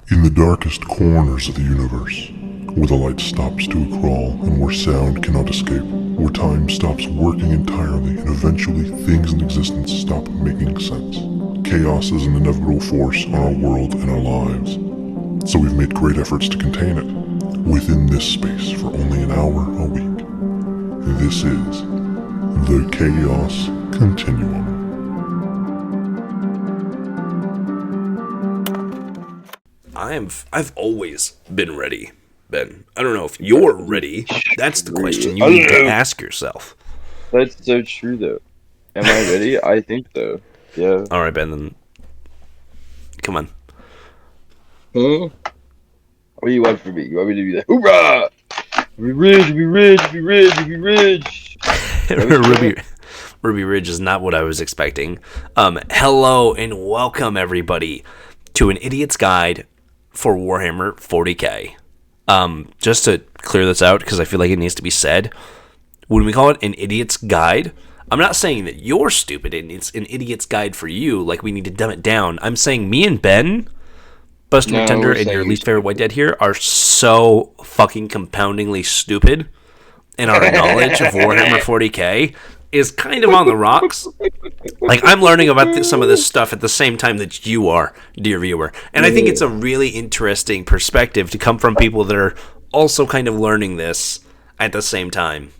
In the darkest corners of the universe, where the light stops to a crawl and where sound cannot escape, where time stops working entirely and eventually things in existence stop making sense, chaos is an inevitable force on our world and our lives. So we've made great efforts to contain it within this space for only an hour a week. This is the Chaos Continuum. I've always been ready, Ben. I don't know if you're ready. That's the question you need to ask yourself. That's so true, though. Am I ready? I think so. Yeah. All right, Ben. Then come on. What do you want from me? You want me to be like, hoorah! Be rich, be rich, be rich, be rich. Ruby Ridge is not what I was expecting. Hello and welcome everybody to an idiot's guide for Warhammer 40k. Just to clear this out, because I feel like it needs to be said, when we call it an idiot's guide, I'm not saying that you're stupid and it's an idiot's guide for you, like we need to dumb it down. I'm saying me and Ben, Buster Pretender, and your least favorite white dead here are so fucking compoundingly stupid, and our knowledge of Warhammer 40k is kind of on the rocks. Like, I'm learning about some of this stuff at the same time that you are, dear viewer. And I think it's a really interesting perspective to come from people that are also kind of learning this at the same time.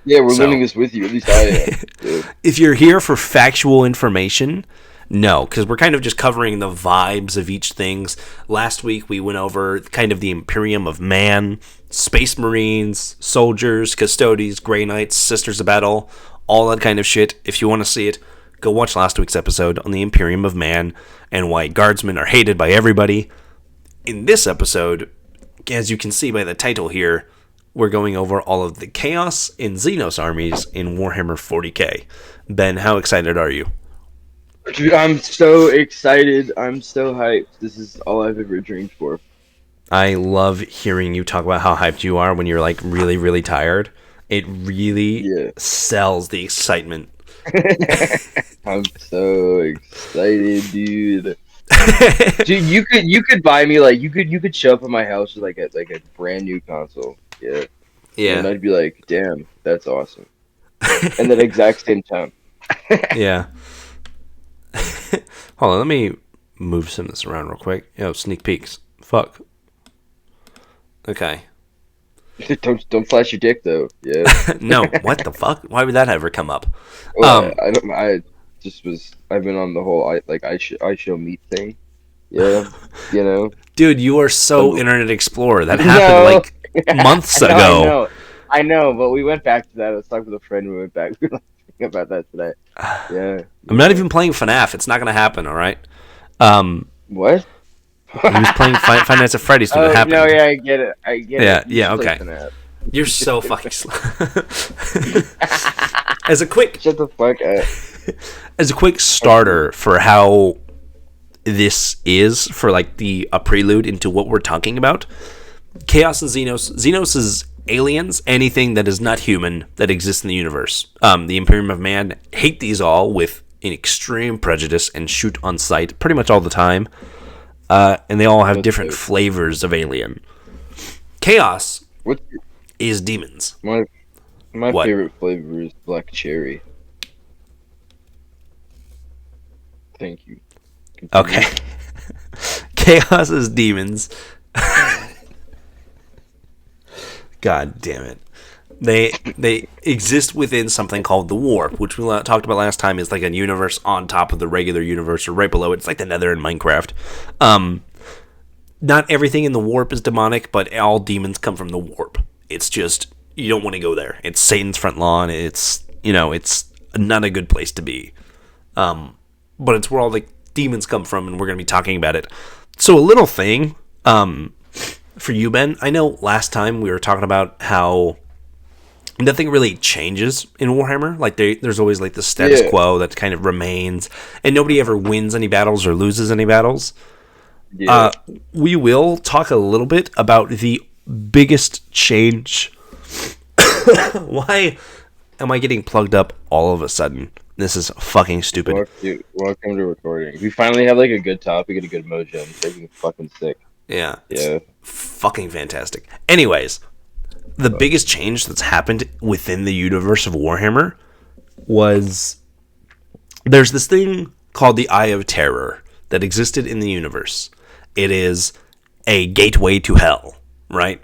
Yeah, we're learning this with you. At least I am. Yeah. If you're here for factual information, no, because we're kind of just covering the vibes of each thing. Last week, we went over kind of the Imperium of Man, Space Marines, Soldiers, Custodies, Grey Knights, Sisters of Battle, all that kind of shit. If you want to see it, go watch last week's episode on the Imperium of Man and why guardsmen are hated by everybody. In this episode, as you can see by the title here, we're going over all of the Chaos and Xenos armies in Warhammer 40k. Ben, how excited are you? Dude, I'm so excited. I'm so hyped. This is all I've ever dreamed for. I love hearing you talk about how hyped you are when you're like really, really tired. It really sells the excitement. I'm so excited, dude. Dude, you could buy me you could show up at my house with like a brand new console. Yeah. Yeah. And I'd be like, damn, that's awesome. And that exact same time. Yeah. Hold on, let me move some of this around real quick. Yo, sneak peeks. Fuck. Okay. Don't flash your dick though. Yeah. No, what the fuck? Why would that ever come up? Well, I've been on the whole I show meat thing. Yeah. You know. Dude, you are so Internet Explorer. That happened like months ago. I know, but we went back to that. I was talking with a friend. We went back. We were thinking about that today. Yeah. I'm not even playing FNAF. It's not gonna happen. All right. What? He was playing Five Nights at Freddy's when it happened. No, yeah, I get it. Yeah, okay. You're so fucking slow. As a quick... Shut the fuck up. As a quick starter for how this is, for like a prelude into what we're talking about, Chaos and Xenos. Xenos is aliens, anything that is not human that exists in the universe. The Imperium of Man hate these all with an extreme prejudice and shoot on sight pretty much all the time. And they all have different flavors of alien. Chaos is demons. My favorite flavor is black cherry. Thank you. Continue. Okay. Chaos is demons. God damn it. They exist within something called the Warp, which we talked about last time is like a universe on top of the regular universe, or right below it. It's like the Nether in Minecraft. Not everything in the Warp is demonic, but all demons come from the Warp. It's just, you don't want to go there. It's Satan's front lawn. It's not a good place to be. But it's where all the demons come from, and we're going to be talking about it. So a little thing for you, Ben. I know last time we were talking about how nothing really changes in Warhammer. Like there's always like the status quo that kind of remains, and nobody ever wins any battles or loses any battles. Yeah. We will talk a little bit about the biggest change. Why am I getting plugged up all of a sudden? This is fucking stupid. Welcome to recording. We finally have like a good topic and a good mojo. I'm freaking fucking sick. Yeah. Yeah. Fucking fantastic. Anyways, the biggest change that's happened within the universe of Warhammer was there's this thing called the Eye of Terror that existed in the universe. It is a gateway to hell, right?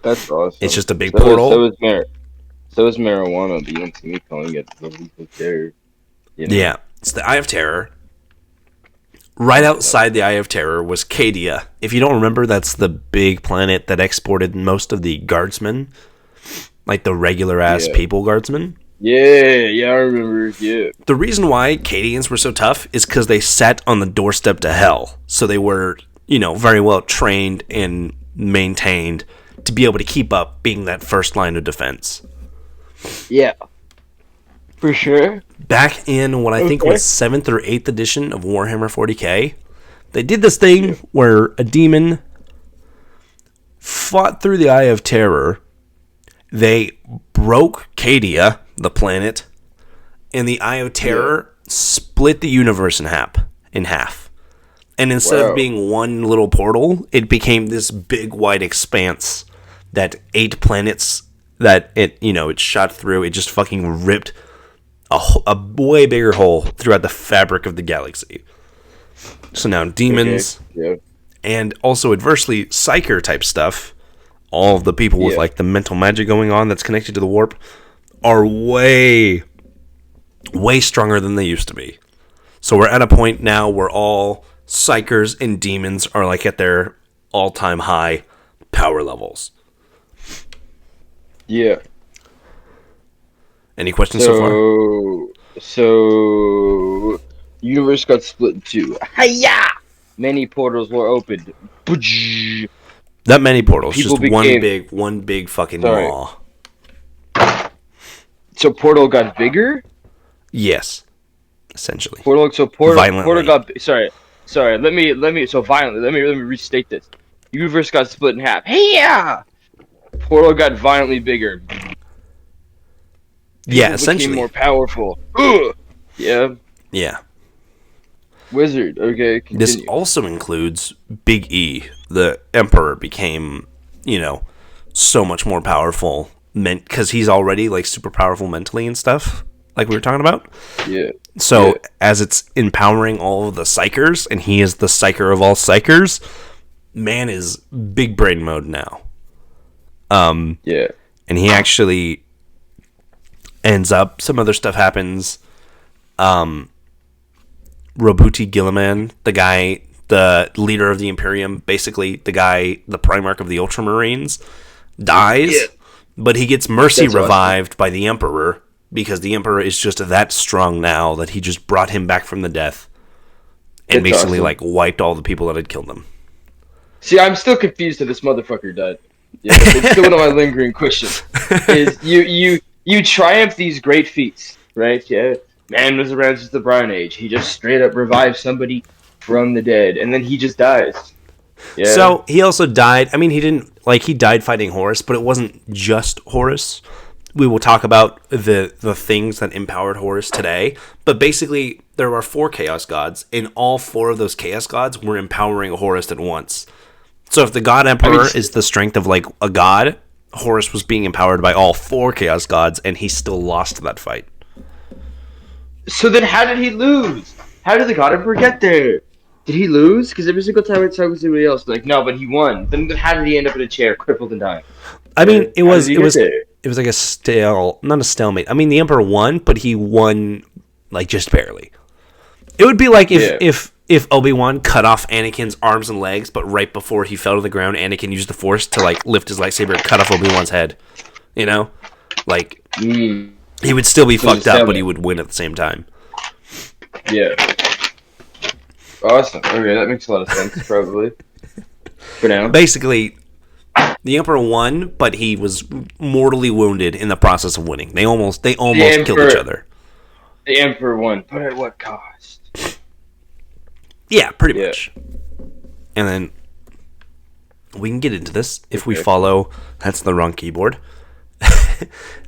That's awesome. It's just a big portal. So is marijuana, but you don't see me calling it the lethal terror. You know? Yeah, it's the Eye of Terror. Right outside the Eye of Terror was Cadia. If you don't remember, that's the big planet that exported most of the guardsmen, like the regular-ass people guardsmen. Yeah, I remember, yeah. The reason why Cadians were so tough is because they sat on the doorstep to hell. So they were, very well trained and maintained to be able to keep up being that first line of defense. Yeah. For sure. Back in what I think was 7th or 8th edition of Warhammer 40k, they did this thing where a demon fought through the Eye of Terror. They broke Cadia, the planet, and the Eye of Terror split the universe in half. And instead of being one little portal, it became this big wide expanse that 8 planets that it shot through. It just fucking ripped a way bigger hole throughout the fabric of the galaxy. So now demons and also adversely Psyker type stuff, all of the people with like the mental magic going on that's connected to the warp, are way stronger than they used to be. So we're at a point now where all Psykers and demons are like at their all-time high power levels. Yeah. Any questions so far? So, universe got split in two. Hiya! Many portals were opened. Not many portals, People just became... one big fucking maw. So portal got bigger? Yes, essentially. Portal Violently. got sorry. Let me so violently. Let me restate this. Universe got split in half. Hiya! Portal got violently bigger. Yeah, essentially. Became more powerful. Ugh! Yeah. Yeah. Wizard. Okay. Continue. This also includes Big E. The Emperor became, so much more powerful, because he's already like super powerful mentally and stuff, like we were talking about. Yeah. So as it's empowering all of the Psykers, and he is the Psyker of all Psykers, man is big brain mode now. Yeah. And he actually ends up, some other stuff happens. Robuti Gilliman, the leader of the Imperium, basically the Primarch of the Ultramarines, dies, but he gets mercy revived by the Emperor, because the Emperor is just that strong now that he just brought him back from the death and basically like wiped all the people that had killed him. See, I'm still confused that this motherfucker died. Yeah, it's still one of my lingering questions. Is you triumph these great feats, right? Yeah. Man was around since the Bronze Age. He just straight up revives somebody from the dead, and then he just dies. Yeah. So he also died. I mean, he died fighting Horus, but it wasn't just Horus. We will talk about the things that empowered Horus today. But basically, there are 4 Chaos Gods, and all 4 of those Chaos Gods were empowering Horus at once. So if the God Emperor is the strength of like a god, Horus was being empowered by all 4 Chaos Gods, and he still lost that fight. So then how did he lose? How did the God Emperor get there? Did he lose? Because every single time I talk with somebody else, like, no, but he won. Then how did he end up in a chair, crippled and dying? I mean, it was like not a stalemate. I mean, the Emperor won, but he won like just barely. It would be like if Obi-Wan cut off Anakin's arms and legs, but right before he fell to the ground, Anakin used the Force to like lift his lightsaber and cut off Obi-Wan's head. Like he would still be fucked up, but he would win at the same time. Yeah. Awesome. Okay, that makes a lot of sense, probably. For now. Basically, the Emperor won, but he was mortally wounded in the process of winning. They almost killed each other. The Emperor won, but at what cost? Yeah, pretty much. And then we can get into this if we follow. That's the wrong keyboard.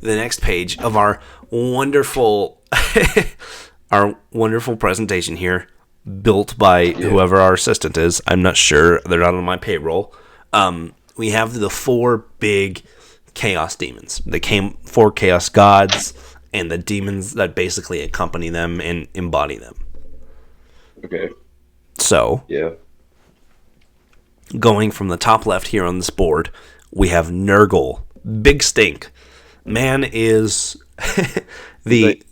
The next page of our wonderful presentation here. built by whoever our assistant is. I'm not sure. They're not on my payroll. We have the 4 big chaos demons. The 4 chaos gods and the demons that basically accompany them and embody them. Okay. So, going from the top left here on this board, we have Nurgle. Big stink. Man is the...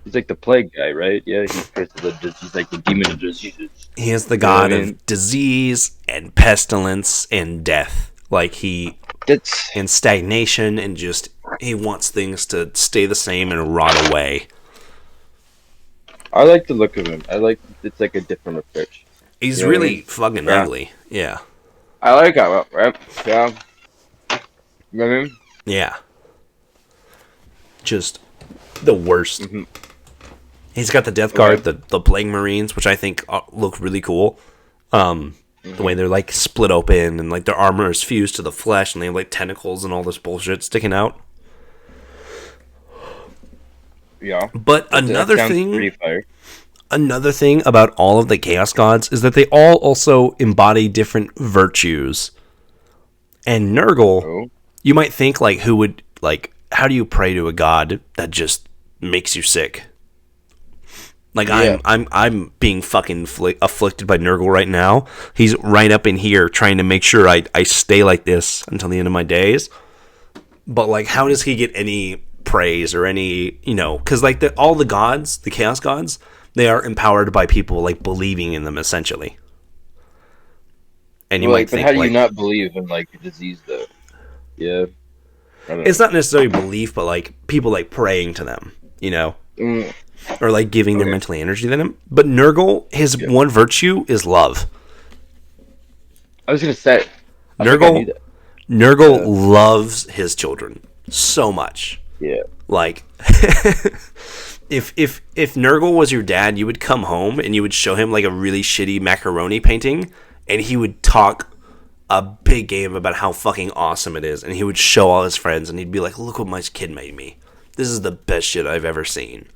he's like the plague guy, right? Yeah, he's like the demon of diseases. He is the god of disease and pestilence and death. Like and stagnation, and just he wants things to stay the same and rot away. I like the look of him. It's like a different approach. He's really fucking ugly. Yeah. I like him, right? Yeah. You know what I mean? Yeah. Just the worst. Mm-hmm. He's got the Death Guard, the Plague Marines, which I think look really cool. The way they're like split open and like their armor is fused to the flesh and they have like tentacles and all this bullshit sticking out. Yeah. But another thing about all of the Chaos Gods is that they all also embody different virtues. And Nurgle, you might think like how do you pray to a god that just makes you sick? Like I'm being fucking afflicted by Nurgle right now. He's right up in here trying to make sure I stay like this until the end of my days. But like, how does he get any praise or any, because like all the gods, the Chaos Gods, they are empowered by people like believing in them essentially. And you might think, how do you not believe in like a disease though? Yeah, it's not necessarily belief, but like people like praying to them, or like giving their mental energy to them. But Nurgle, his one virtue is love. I was gonna say, Nurgle loves his children so much. Yeah. Like, if Nurgle was your dad, you would come home and you would show him like a really shitty macaroni painting, and he would talk a big game about how fucking awesome it is, and he would show all his friends, and he'd be like, "Look what my kid made me. This is the best shit I've ever seen."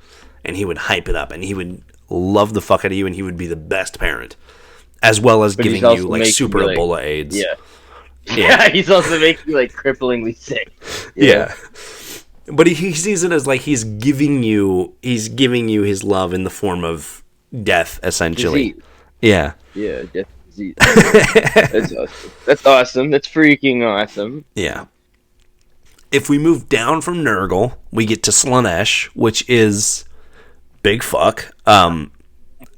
And he would hype it up, and he would love the fuck out of you, and he would be the best parent, as well as giving you like super Ebola AIDS. Yeah, he's also making you like cripplingly sick. Yeah. But he sees it as like he's giving you his love in the form of death, essentially. Disease. Yeah. Yeah, death and disease. That's awesome. That's awesome. That's freaking awesome. Yeah. If we move down from Nurgle, we get to Slaanesh, which is big fuck.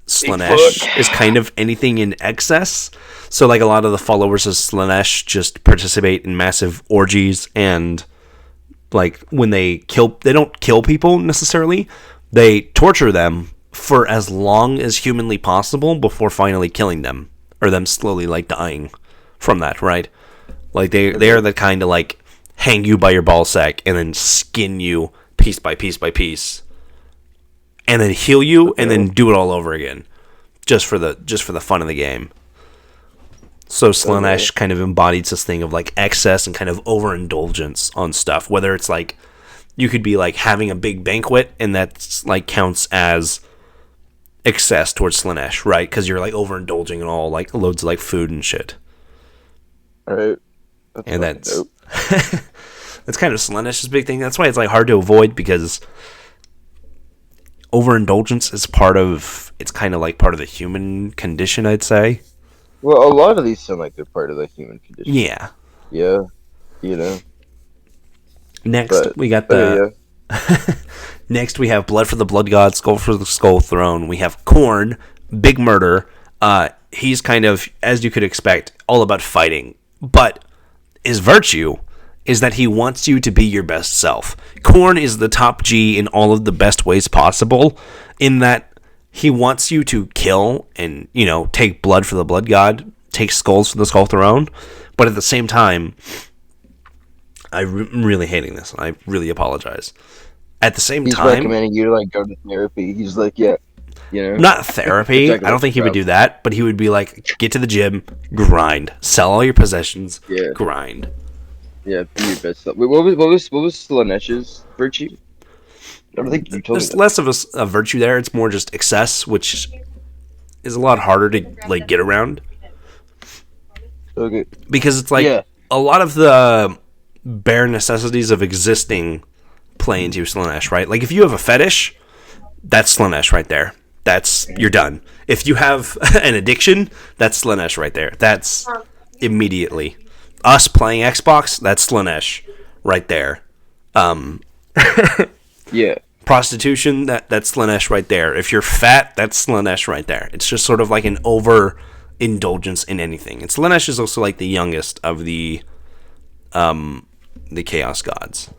Slaanesh is kind of anything in excess. So like a lot of the followers of Slaanesh just participate in massive orgies, and like when they don't kill people necessarily. They torture them for as long as humanly possible before finally killing them, or them slowly like dying from that, right? Like they are the kind of like hang you by your ball sack and then skin you piece by piece by piece, and then heal you and then do it all over again, just for the fun of the game. So Slaanesh kind of embodies this thing of like excess and kind of overindulgence on stuff. Whether it's like you could be like having a big banquet and that's like counts as excess towards Slaanesh, right? Because you're like overindulging in all like loads of like food and shit. All right. And that's that's kind of Slaanesh's big thing. That's why it's like hard to avoid, because overindulgence is it's kind of like part of the human condition, I'd say. Well, a lot of these sound like they're part of the human condition. Yeah. Yeah. Next, we got Next, we have Blood for the Blood God, Skull for the Skull Throne. We have Khorne, Big Murder. He's kind of, as you could expect, all about fighting. But his virtue is that he wants you to be your best self. Khorne is the top G in all of the best ways possible, in that he wants you to kill and, take blood for the blood god, take skulls for the skull throne, but at the same time, I'm really hating this, and I really apologize. At the same time... He's recommending you to, like, go to therapy. He's like, Not therapy. I don't think he would do that, but he would be like, get to the gym, grind, sell all your possessions, grind. Yeah, be your best self. Wait, what was Slaanesh's virtue? I don't think you told me There's less of a virtue there. It's more just excess, which is a lot harder to like get around. Okay. Because it's like a lot of the bare necessities of existing play into Slaanesh, right? Like if you have a fetish, that's Slaanesh right there. You're done. If you have an addiction, that's Slaanesh right there. That's immediately. Us playing Xbox, that's Slaanesh right there. Yeah. Prostitution, that's Slaanesh right there. If you're fat, that's Slaanesh right there. It's just sort of like an overindulgence in anything. And Slaanesh is also like the youngest of the Chaos Gods.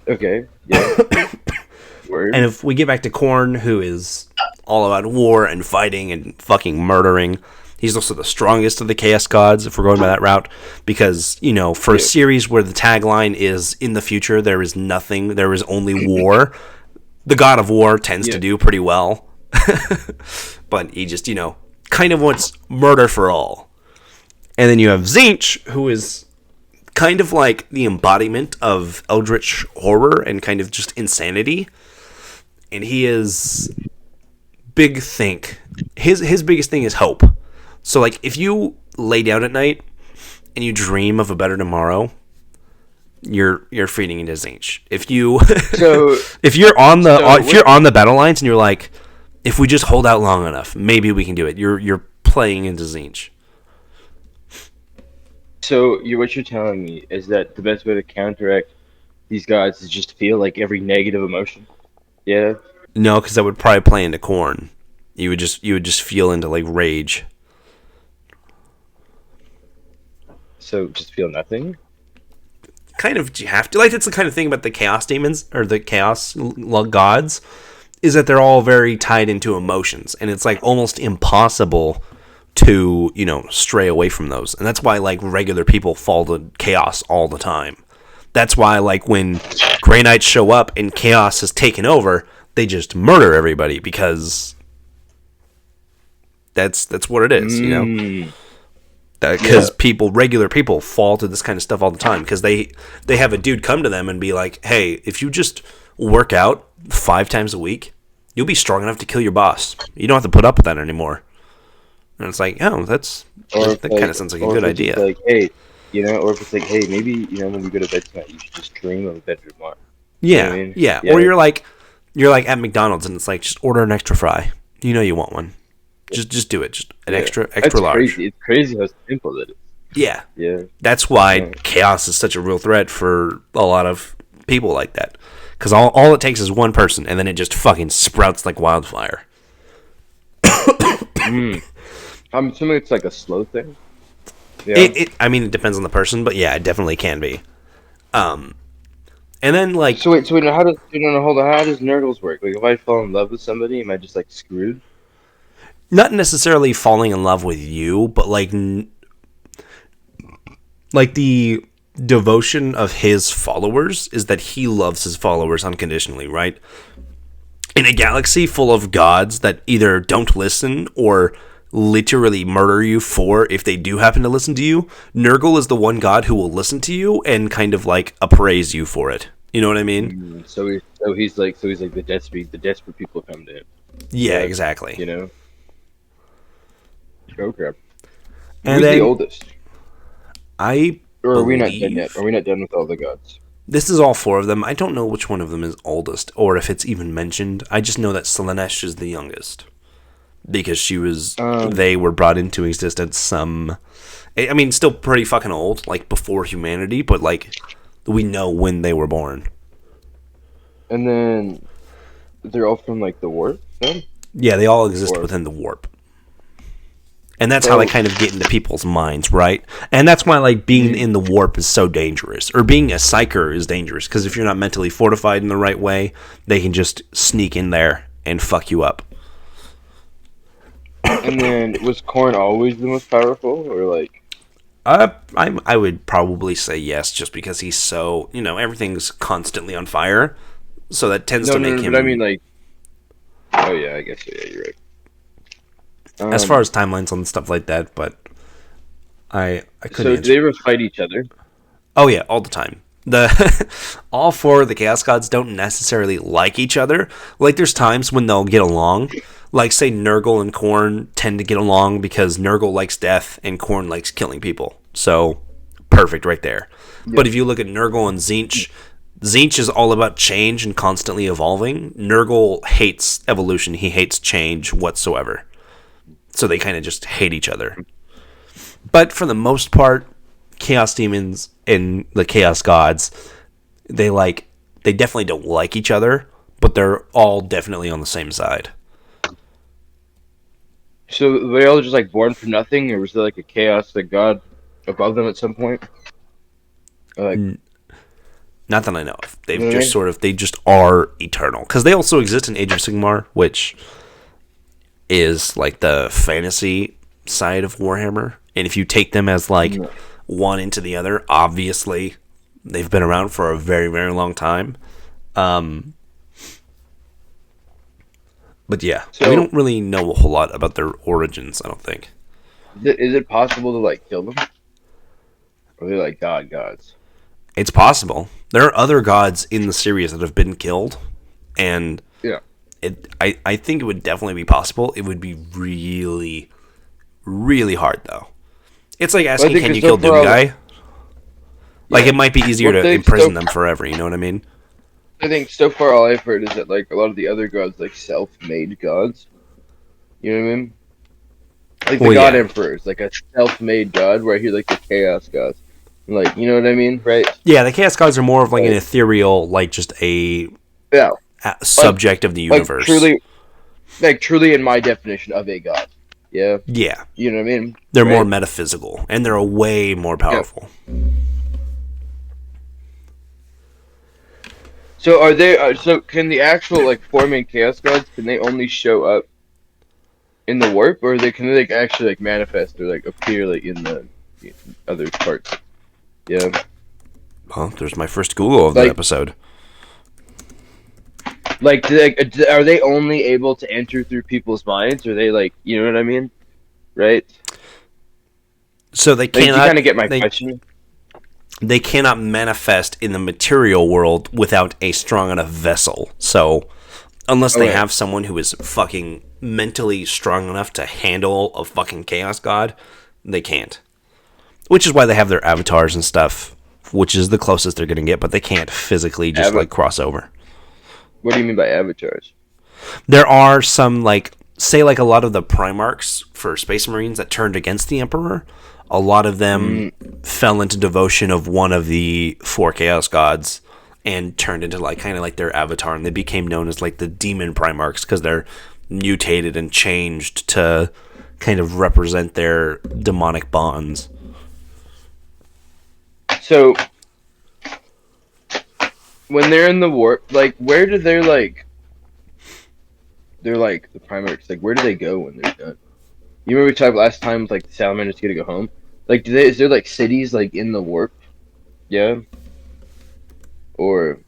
Okay. Yeah. Word. And if we get back to Khorne, who is all about war and fighting and fucking murdering, he's also the strongest of the Chaos Gods, if we're going by that route. Because, you know, for a series where the tagline is, in the future, there is nothing, there is only war, the God of War tends to do pretty well. But he just, you know, kind of wants murder for all. And then you have Tzeentch, who is kind of like the embodiment of eldritch horror and kind of just insanity. And he is big think. His biggest thing is hope. So like if you lay down at night and you dream of a better tomorrow, you're feeding into Tzeentch. If you're on the battle lines and you're like, if we just hold out long enough, maybe we can do it. You're playing into Tzeentch. So what you're telling me is that the best way to counteract these guys is just feel like every negative emotion. Yeah. No, because that would probably play into Khorne. You would just feel into like rage. So just feel nothing. Kind of, you have to. Like, it's the kind of thing about the Chaos Demons or the Chaos Gods, is that they're all very tied into emotions, and it's like almost impossible to, you know, stray away from those. And that's why like regular people fall to chaos all the time. That's why like when Grey Knights show up and chaos has taken over, they just murder everybody because that's what it is, you know. Because regular people fall to this kind of stuff all the time because they have a dude come to them and be like, "Hey, if you just work out 5 times a week, you'll be strong enough to kill your boss. You don't have to put up with that anymore." And it's like, oh, that kind of sounds like a good idea. Like, hey, you know, or if it's like, hey, maybe, you know, when you go to bed tonight, you should just dream of a bedroom one. Yeah, you know what I mean? Yeah. Or you're like at McDonald's and it's like, just order an extra fry. You know you want one. Just do it. Just an extra large. Crazy. It's crazy how simple that is. Yeah. Yeah. That's why chaos is such a real threat for a lot of people like that. Because all it takes is one person, and then it just fucking sprouts like wildfire. I'm assuming it's like a slow thing. Yeah. It depends on the person, but yeah, it definitely can be. And then like, so wait, how does Nerdles work? Like, if I fall in love with somebody, am I just like screwed? Not necessarily falling in love with you, but like the devotion of his followers is that he loves his followers unconditionally, right? In a galaxy full of gods that either don't listen or literally murder you if they do happen to listen to you, Nurgle is the one god who will listen to you and kind of like appraise you for it. You know what I mean? So he's like the desperate people come to him. Yeah, exactly. You know. Okay. And Who's the oldest? Are we not done yet? Are we not done with all the gods? This is all 4 of them. I don't know which one of them is oldest, or if it's even mentioned. I just know that Slaanesh is the youngest. Because she was... they were brought into existence still pretty fucking old, like, before humanity, but, like, we know when they were born. And then... they're all from, like, the warp, then? Yeah, they all exist within the warp. And that's how they kind of get into people's minds, right? And that's why, like, being in the warp is so dangerous. Or being a psyker is dangerous, because if you're not mentally fortified in the right way, they can just sneak in there and fuck you up. And then, was Khorne always the most powerful, or, like... I would probably say yes, just because he's so... You know, everything's constantly on fire, so that tends to make him... But I mean, like... Oh, yeah, I guess, yeah, you're right. As far as timelines and stuff like that, but I couldn't. So do they ever fight each other? Oh yeah, all the time. All 4 of the Chaos Gods don't necessarily like each other. Like there's times when they'll get along. like, say, Nurgle and Khorne tend to get along because Nurgle likes death and Khorne likes killing people. So, perfect right there. Yeah. But if you look at Nurgle and Tzeentch, Tzeentch is all about change and constantly evolving. Nurgle hates evolution. He hates change whatsoever. So they kind of just hate each other. But for the most part, Chaos Demons and the Chaos Gods, they definitely don't like each other, but they're all definitely on the same side. So they all just like born from nothing, or was there like a chaos god above them at some point? Or, like, not that I know of. They've just they just are eternal. Because they also exist in Age of Sigmar, which is like the fantasy side of Warhammer. And if you take them as like one into the other, obviously they've been around for a very, very long time. But yeah, so we don't really know a whole lot about their origins, I don't think. Is it possible to like kill them? Or are they like gods? It's possible. There are other gods in the series that have been killed, and I think it would definitely be possible. It would be really, really hard, though. It's like asking, can you kill Doomguy? Like, it might be easier to imprison them forever, you know what I mean? I think so far all I've heard is that like a lot of the other gods like self-made gods. You know what I mean? Like the God Emperor is like a self-made god, where he like the Chaos gods. Like, you know what I mean, right? Yeah, the Chaos gods are more of like an ethereal, like just a subject of the universe. Truly in my definition of a god. Yeah. Yeah. You know what I mean? They're more metaphysical, and they're way more powerful. Yeah. So are they? So can the actual like forming Chaos gods? Can they only show up in the warp, or can they like actually like manifest or like appear like in the other parts? Yeah. Well, there's my first Google of the episode. Like, are they only able to enter through people's minds? Or are they like, you know what I mean? Right? So they cannot... you kind of get my question? They cannot manifest in the material world without a strong enough vessel. So, unless they have someone who is fucking mentally strong enough to handle a fucking Chaos God, they can't. Which is why they have their avatars and stuff, which is the closest they're going to get, but they can't physically just, cross over. What do you mean by avatars? There are some, say, a lot of the Primarchs for Space Marines that turned against the Emperor. A lot of them fell into devotion of one of the 4 Chaos Gods and turned into, kind of like their avatar, and they became known as, the Demon Primarchs because they're mutated and changed to kind of represent their demonic bonds. So, when they're in the warp, where do they're the Primarchs, where do they go when they're done? You remember we talked last time, the Salamanders get to go home? Is there, cities, in the warp? Yeah? Or...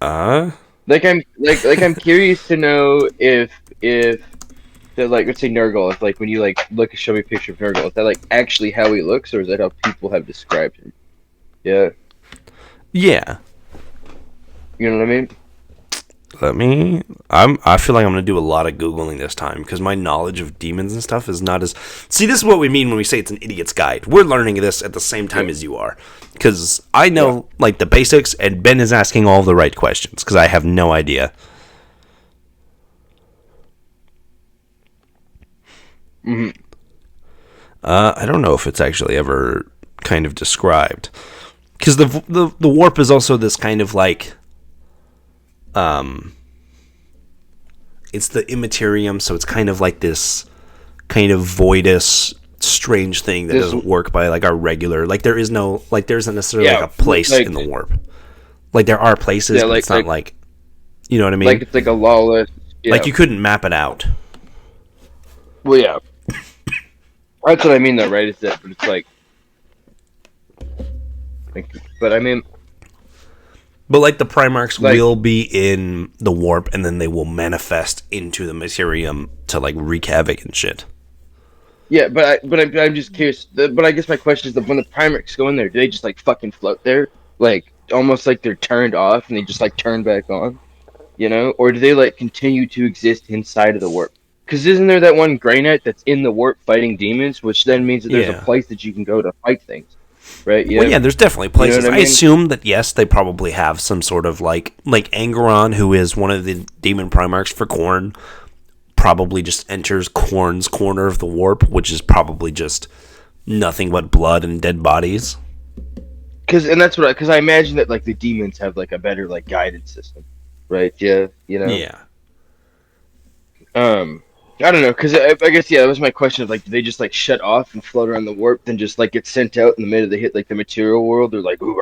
I'm curious to know if let's say Nurgle, if, when you, show me a picture of Nurgle, is that, actually how he looks, or is that how people have described him? Yeah. Yeah. You know what I mean? I feel like I'm going to do a lot of Googling this time, because my knowledge of demons and stuff is not as... See, this is what we mean when we say it's an idiot's guide. We're learning this at the same time as you are. Because I know, the basics, and Ben is asking all the right questions, because I have no idea. Mm-hmm. I don't know if it's actually ever kind of described. Because the warp is also this kind of it's the immaterium, so it's kind of like this kind of voidous, strange thing that doesn't work by our regular. There is no there isn't necessarily a place in the warp. There are places, but it's not you know what I mean? It's a lawless. Yeah. You couldn't map it out. Well, yeah. That's what I mean, though, right? But it's but I mean. But the Primarchs will be in the warp, and then they will manifest into the materium to wreak havoc and shit. Yeah, but I'm just curious. But I guess my question is that when the Primarchs go in there, do they just fucking float there, almost they're turned off and they just turn back on? You know, or do they like continue to exist inside of the warp? Because isn't there that one Grey Knight that's in the warp fighting demons, which then means that there's a Yeah. place that you can go to fight things, right? Well, Yeah, yeah, there's definitely you know places. what I I mean. assume that yes, they probably have some sort of like Angeron, who is one of the demon primarchs for Khorne, probably just enters Khorne's corner of the warp, which is probably just nothing but blood and dead bodies. And that's what because I imagine that like the demons have like a better like guided system, right? Yeah, you know. Yeah. I don't know because I guess yeah, that was my question of like, do they just like shut off and float around the warp, then just like get sent out in the minute they hit like the material world? They're like, ooh,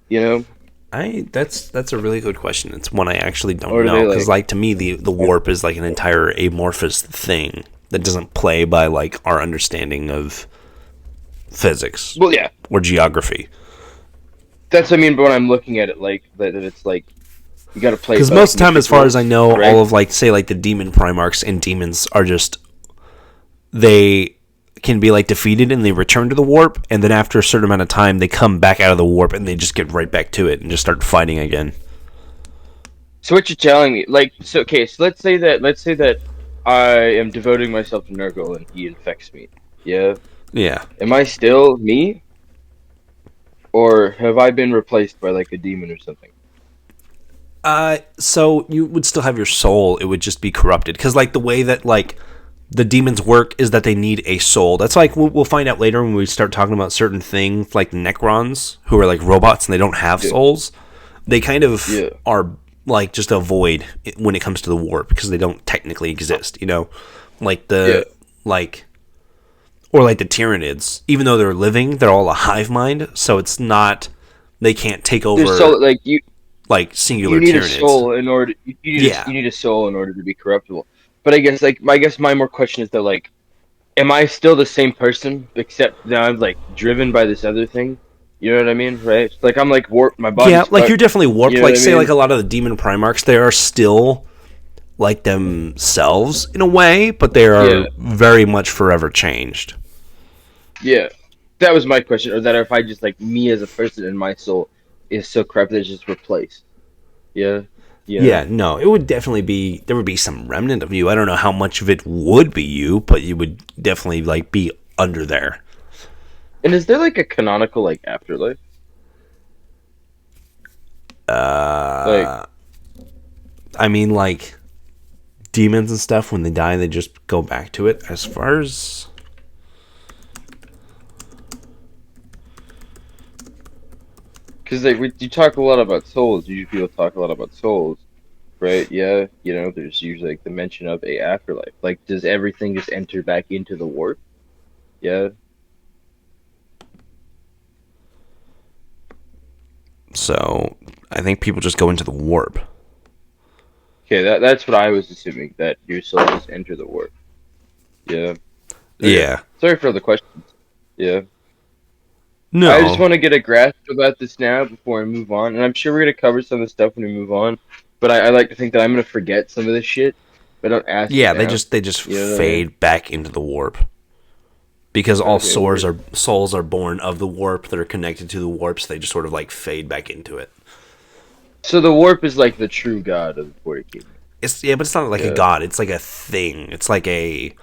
you know. That's a really good question. It's one I actually don't Or do know they, because like to me the warp is like an entire amorphous thing that doesn't play by like our understanding of physics Well, yeah, or geography. that's what I mean. But when I'm looking at it, like that it's like you got to play Because by, most of like, the time, as far as I know, right? all of like say like the demon primarchs and demons are just they can be like defeated and they return to the warp, and then after a certain amount of time, they come back out of the warp and they just get right back to it and just start fighting again. So what you're telling me, like, so okay, so let's say that I am devoting myself to Nurgle and he infects me. Yeah, Yeah. am I still me, or have I been replaced by like a demon or something? So you would still have your soul. It would just be corrupted because like the way that like the demons work is that they need a soul. That's like we'll find out later when we start talking about certain things like Necrons, who are like robots and they don't have souls. They kind of are like just a void when it comes to the warp because they don't technically exist. You know, like like or like the Tyranids. Even though they're living, they're all a hive mind. So it's not they can't take over. There's so like you. Like singular You need Tyranids. a soul in order. You need a soul in order to be corruptible. But I guess my more question is though, like, am I still the same person except now I'm like driven by this other thing? You know what I mean, right? Like I'm like warped. My body. Yeah, like you're definitely warped. You know like what I say mean? like a lot of the demon primarchs, they are still like themselves in a way, but they are very much forever changed. Yeah, that was my question. Or that if I just like me as a person and my soul is so corrupted, it's just replaced. Yeah. Yeah, no, it would definitely be there would be some remnant of you. I don't know how much of it would be you, but you would definitely like be under there. And is there like a canonical like afterlife? I mean, like demons and stuff when they die, they just go back to it. As far as because like you talk a lot about souls. Usually people talk a lot about souls, right? Yeah, you know, there's usually like the mention of a afterlife. Like, does everything just enter back into the warp? Yeah. so, I think people just go into the warp. Okay, that's what I was assuming, that your soul just enter the warp. Yeah. Okay. Yeah. Sorry for the questions. Yeah. No. I just want to get a grasp about this now before I move on, and I'm sure we're gonna cover some of the stuff when we move on. But I like to think that I'm gonna forget some of this shit. But don't ask. Yeah, me they now. just You know what I fade mean? back into the warp. Because all Okay, souls are born of the warp that are connected to the warp, so they just sort of like fade back into it. So the warp is like the true god of the 40k. But it's not like a god. It's like a thing. It's like a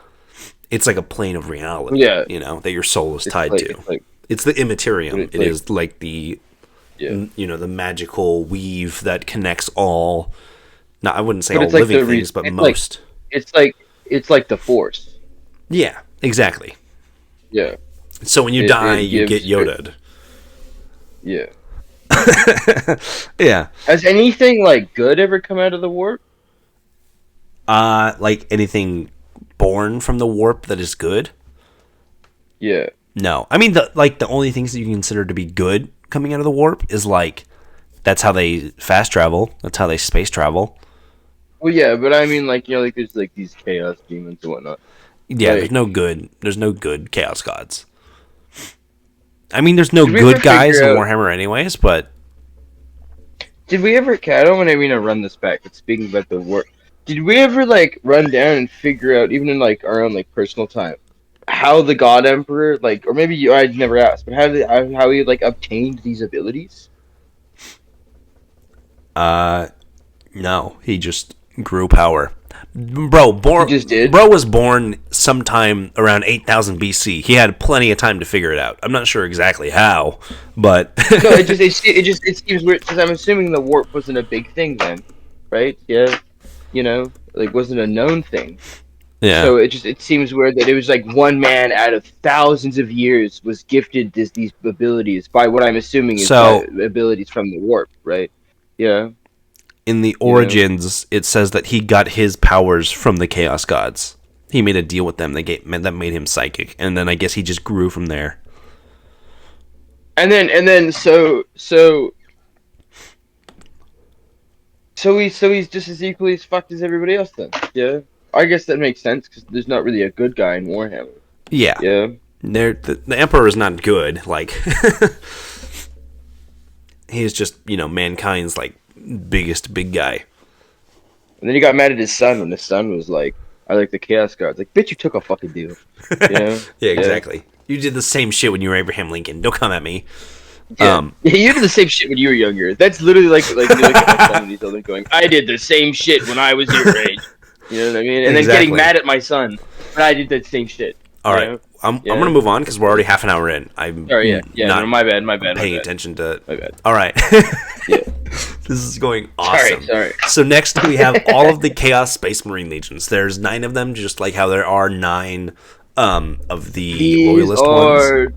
plane of reality. Yeah. You know that your soul is tied to. It's It's the immaterium. It's It is like the the magical weave that connects all. Now I wouldn't say all it's like living things, but most. It's like the force. Yeah, exactly. Yeah. So when you die, you get Yoda'd. Yeah. Yeah. Has anything like good ever come out of the warp? Like anything born from the warp that is good? Yeah. No. I mean, the only things that you can consider to be good coming out of the warp is like that's how they fast travel. That's how they space travel. Well, yeah, but I mean, like, you know, like there's like these chaos demons and whatnot. Yeah, Like, there's no good chaos gods. I mean, there's no Did we good ever guys in figure out- Warhammer anyways, but did we ever? I don't want to run this back. But speaking about the warp, did we ever like run down and figure out, even in like our own like personal time, how the God Emperor, like, or maybe you, I'd never asked, but how he like obtained these abilities? No, he just grew power. Bro, He just did? Bro was born sometime around 8,000 BC. He had plenty of time to figure it out. I'm not sure exactly how, but No, it seems weird because I'm assuming the warp wasn't a big thing then, right? Yeah, like wasn't a known thing. yeah. So it seems weird that it was like one man out of thousands of years was gifted these abilities by what I'm assuming is abilities from the warp, right? Yeah. In the Origins, it says that he got his powers from the Chaos Gods. He made a deal with them that made him psychic, and then I guess he just grew from there. And then so he's just as equally as fucked as everybody else then. Yeah. I guess that makes sense because there's not really a good guy in Warhammer. Yeah. Yeah. The Emperor is not good. Like, he's just, mankind's, like, biggest big guy. And then he got mad at his son when his son was like, I like the Chaos Guards. Like, bitch, you took a fucking deal. Yeah, exactly. You did the same shit when you were Abraham Lincoln. Don't come at me. Yeah. You did the same shit when you were younger. That's literally like you look at my son and he's only going, I did the same shit when I was your age. You know what I mean? And then getting mad at my son, but I did that same shit. All right. I'm going to move on because we're already half an hour in. I'm not my bad. Paying attention to... My bad. All right. Yeah. This is going awesome. Sorry. So next we have all of the Chaos Space Marine Legions. There's 9 of them, just like how there are 9 of the Loyalist ones.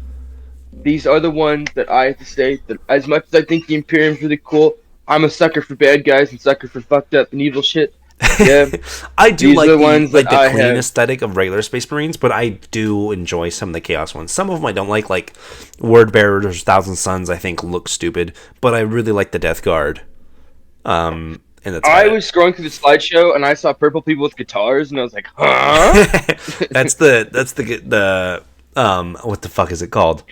These are the ones that I have to say that as much as I think the Imperium's really cool, I'm a sucker for bad guys and sucker for fucked up and evil shit. Yeah. I do These like are the ones the that I clean have. aesthetic of regular Space Marines, but I do enjoy some of the Chaos ones. Some of them I don't like Word Bearers, Thousand Suns, I think look stupid, but I really like the Death Guard. And that's I was scrolling through the slideshow and I saw purple people with guitars and I was like, huh? that's the what the fuck is it called?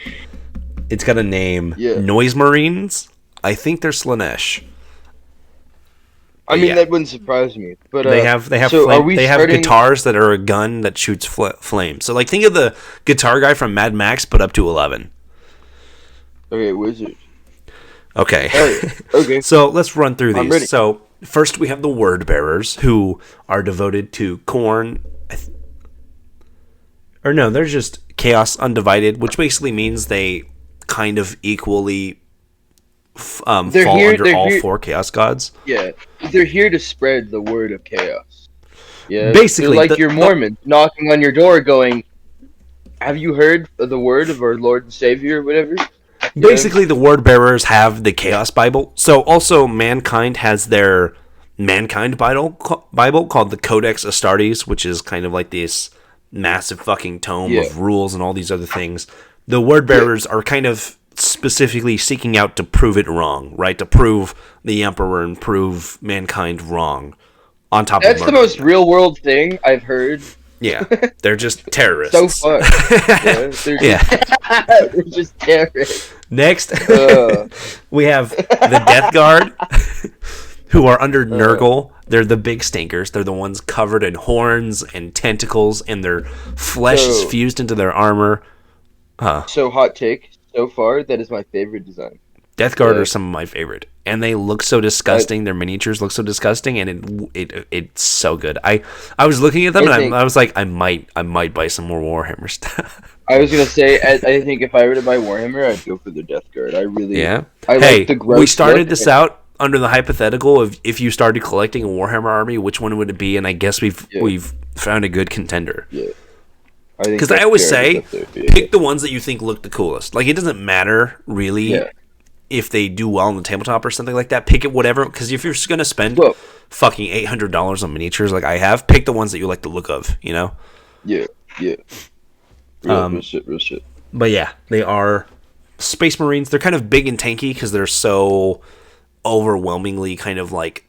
It's got a name. Yeah. Noise Marines. I think they're Slanesh. I mean, that wouldn't surprise me. But they have guitars that are a gun that shoots flames. So like think of the guitar guy from Mad Max, but up to 11. Okay, wizard. Okay. Okay. So let's run through these. Ready. So first we have the Word Bearers, who are devoted to Khorne. They're just Chaos Undivided, which basically means they kind of equally fall under all 4 Chaos Gods. Yeah, they're here to spread the word of chaos. Yeah, basically, they're like your Mormons knocking on your door, going, "Have you heard of the word of our Lord and Savior, or whatever?" Basically, the Word Bearers have the Chaos Bible. So also, Mankind has their Mankind Bible called the Codex Astartes, which is kind of like this massive fucking tome of rules and all these other things. The Word Bearers are kind of specifically seeking out to prove it wrong, right? To prove the Emperor and prove Mankind wrong. On top That's the most real world thing I've heard. Yeah, they're just terrorists. So far. They're just terrorists. Next, we have the Death Guard, who are under Nurgle. They're the big stinkers. They're the ones covered in horns and tentacles, and their flesh is fused into their armor. So hot take. So far, that is my favorite design. Death Guard are some of my favorite, and they look so disgusting. Their miniatures look so disgusting, and it's so good. I was looking at them, and I was like, I might buy some more Warhammer stuff. I was gonna say, I think if I were to buy Warhammer, I'd go for the Death Guard. I really, I like the gross we started look. this out under the hypothetical of if you started collecting a Warhammer army, which one would it be? And I guess we've found a good contender. Yeah. Because I always say, pick the ones that you think look the coolest. Like, it doesn't matter, really, if they do well on the tabletop or something like that. Pick it, whatever. Because if you're just going to spend fucking $800 on miniatures like I have, pick the ones that you like the look of, you know? Yeah. Real shit. But yeah, they are Space Marines. They're kind of big and tanky because they're so overwhelmingly kind of, like,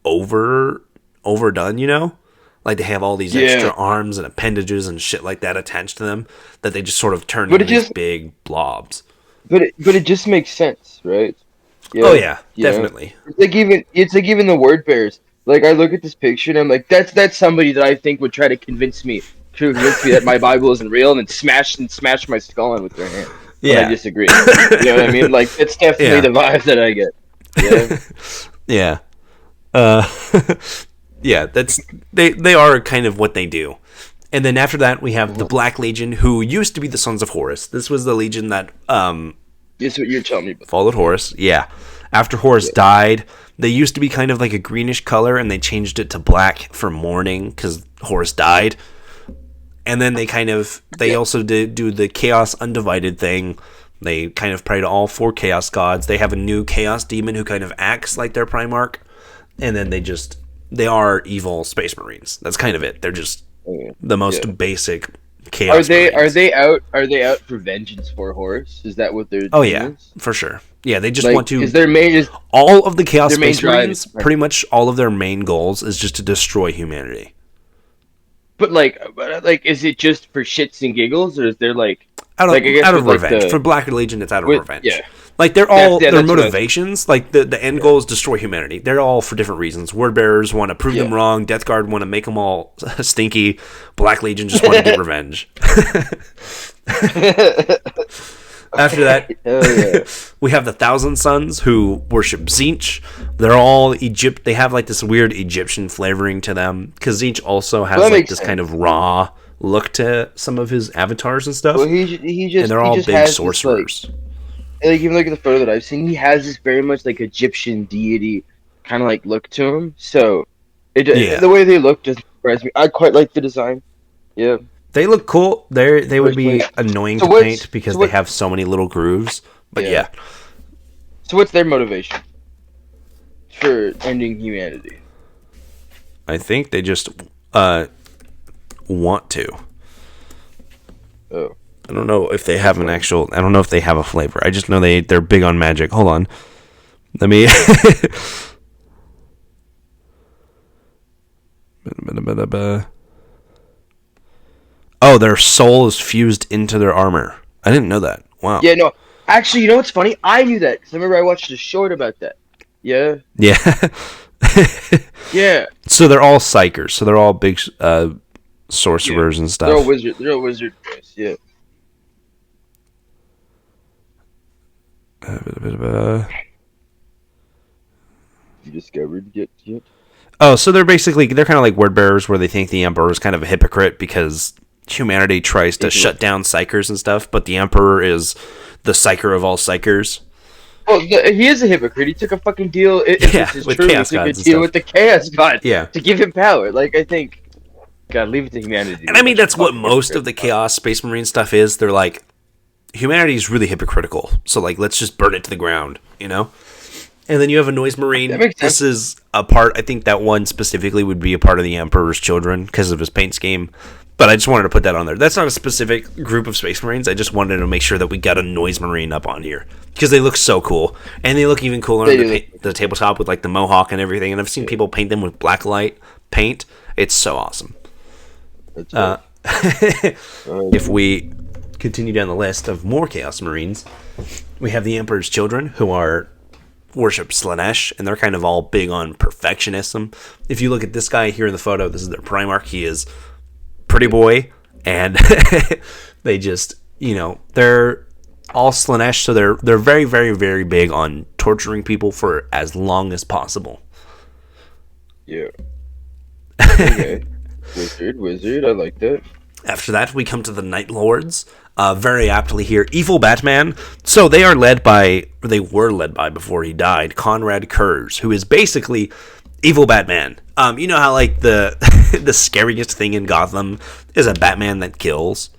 overdone, you know? Like, they have all these extra arms and appendages and shit like that attached to them that they just sort of turn into these big blobs. But it just makes sense, right? Yeah, oh, yeah, definitely. It's like even the Word Bearers. Like, I look at this picture and I'm like, that's somebody that I think would try to convince me that my Bible isn't real and then smash my skull in with their hand. Yeah. But I disagree. You know what I mean? Like, it's definitely the vibe that I get. Yeah. Yeah. Uh, yeah, they are kind of what they do. And then after that, we have the Black Legion, who used to be the Sons of Horus. This was the Legion that This is what you're telling me about. followed Horus. Yeah. After Horus died, they used to be kind of like a greenish color, and they changed it to black for mourning because Horus died. And then they also did do the Chaos Undivided thing. They kind of pray to all 4 Chaos gods. They have a new Chaos Demon who kind of acts like their Primarch. And then they are evil Space Marines. That's kind of it. They're just the most basic Chaos Marines. Are they out for vengeance for Horus? Is that what they're Oh yeah, for sure. Yeah, they just want to. Is their main all of the Chaos Space Marines? Pretty much all of their main goals is just to destroy humanity. But is it just for shits and giggles, or is there out of revenge? For Black Legion, it's out of revenge. Yeah. They're all their motivations. The end goal is destroy humanity. They're all for different reasons. Word bearers want to prove them wrong. Death Guard want to make them all stinky. Black Legion just want to get revenge. After that, we have the Thousand Sons who worship Tzeentch. They're all Egypt. They have this weird Egyptian flavoring to them because Tzeentch also has this kind of raw look to some of his avatars and stuff. Well, and they're all big sorcerers. Even look at the photo that I've seen, he has this very much Egyptian deity kind of look to him. So the way they look doesn't surprise me. I quite like the design. Yeah. They look cool. They would be annoying to paint because they have so many little grooves. But yeah. So what's their motivation for ending humanity? I think they just want to. Oh. I don't know if they have I don't know if they have a flavor. I just know they're big on magic. Hold on. Let me... Oh, their soul is fused into their armor. I didn't know that. Wow. Yeah, no. Actually, you know what's funny? I knew that because I remember I watched a short about that. Yeah. Yeah. Yeah. So they're all psychers. So they're all big sorcerers and stuff. They're all wizard boys. Yeah. You discovered yet? Oh, so they're kind of like word bearers, where they think the Emperor is kind of a hypocrite because humanity tries to shut down psychers and stuff, but the Emperor is the psycher of all psychers. Well, he is a hypocrite. He took a fucking deal. With Chaos Gods. He took a deal with the Chaos God. Yeah. To give him power. I think, God, leave it to humanity. And I mean, that's what most of the Chaos Space Marine stuff is. They're like, humanity is really hypocritical, so let's just burn it to the ground, you know? And then you have a Noise Marine. That makes sense. This is a part, I think that one specifically would be a part of the Emperor's Children because of his paint scheme. But I just wanted to put that on there. That's not a specific group of Space Marines. I just wanted to make sure that we got a Noise Marine up on here because they look so cool. And they look even cooler on the tabletop with the mohawk and everything. And I've seen people paint them with blacklight paint. It's so awesome. If we continue down the list of more Chaos Marines, we have the Emperor's Children, who worship Slanesh, and they're kind of all big on perfectionism. If you look at this guy here in the photo, this is their Primarch. He is pretty boy, and they just, they're all Slanesh, so they're very, very, very big on torturing people for as long as possible. Yeah. Okay. Wizard, I like that. After that, we come to the Night Lords. Very aptly here, Evil Batman. So they were led by before he died, Conrad Kurz, who is basically Evil Batman. You know how the the scariest thing in Gotham is a Batman that kills?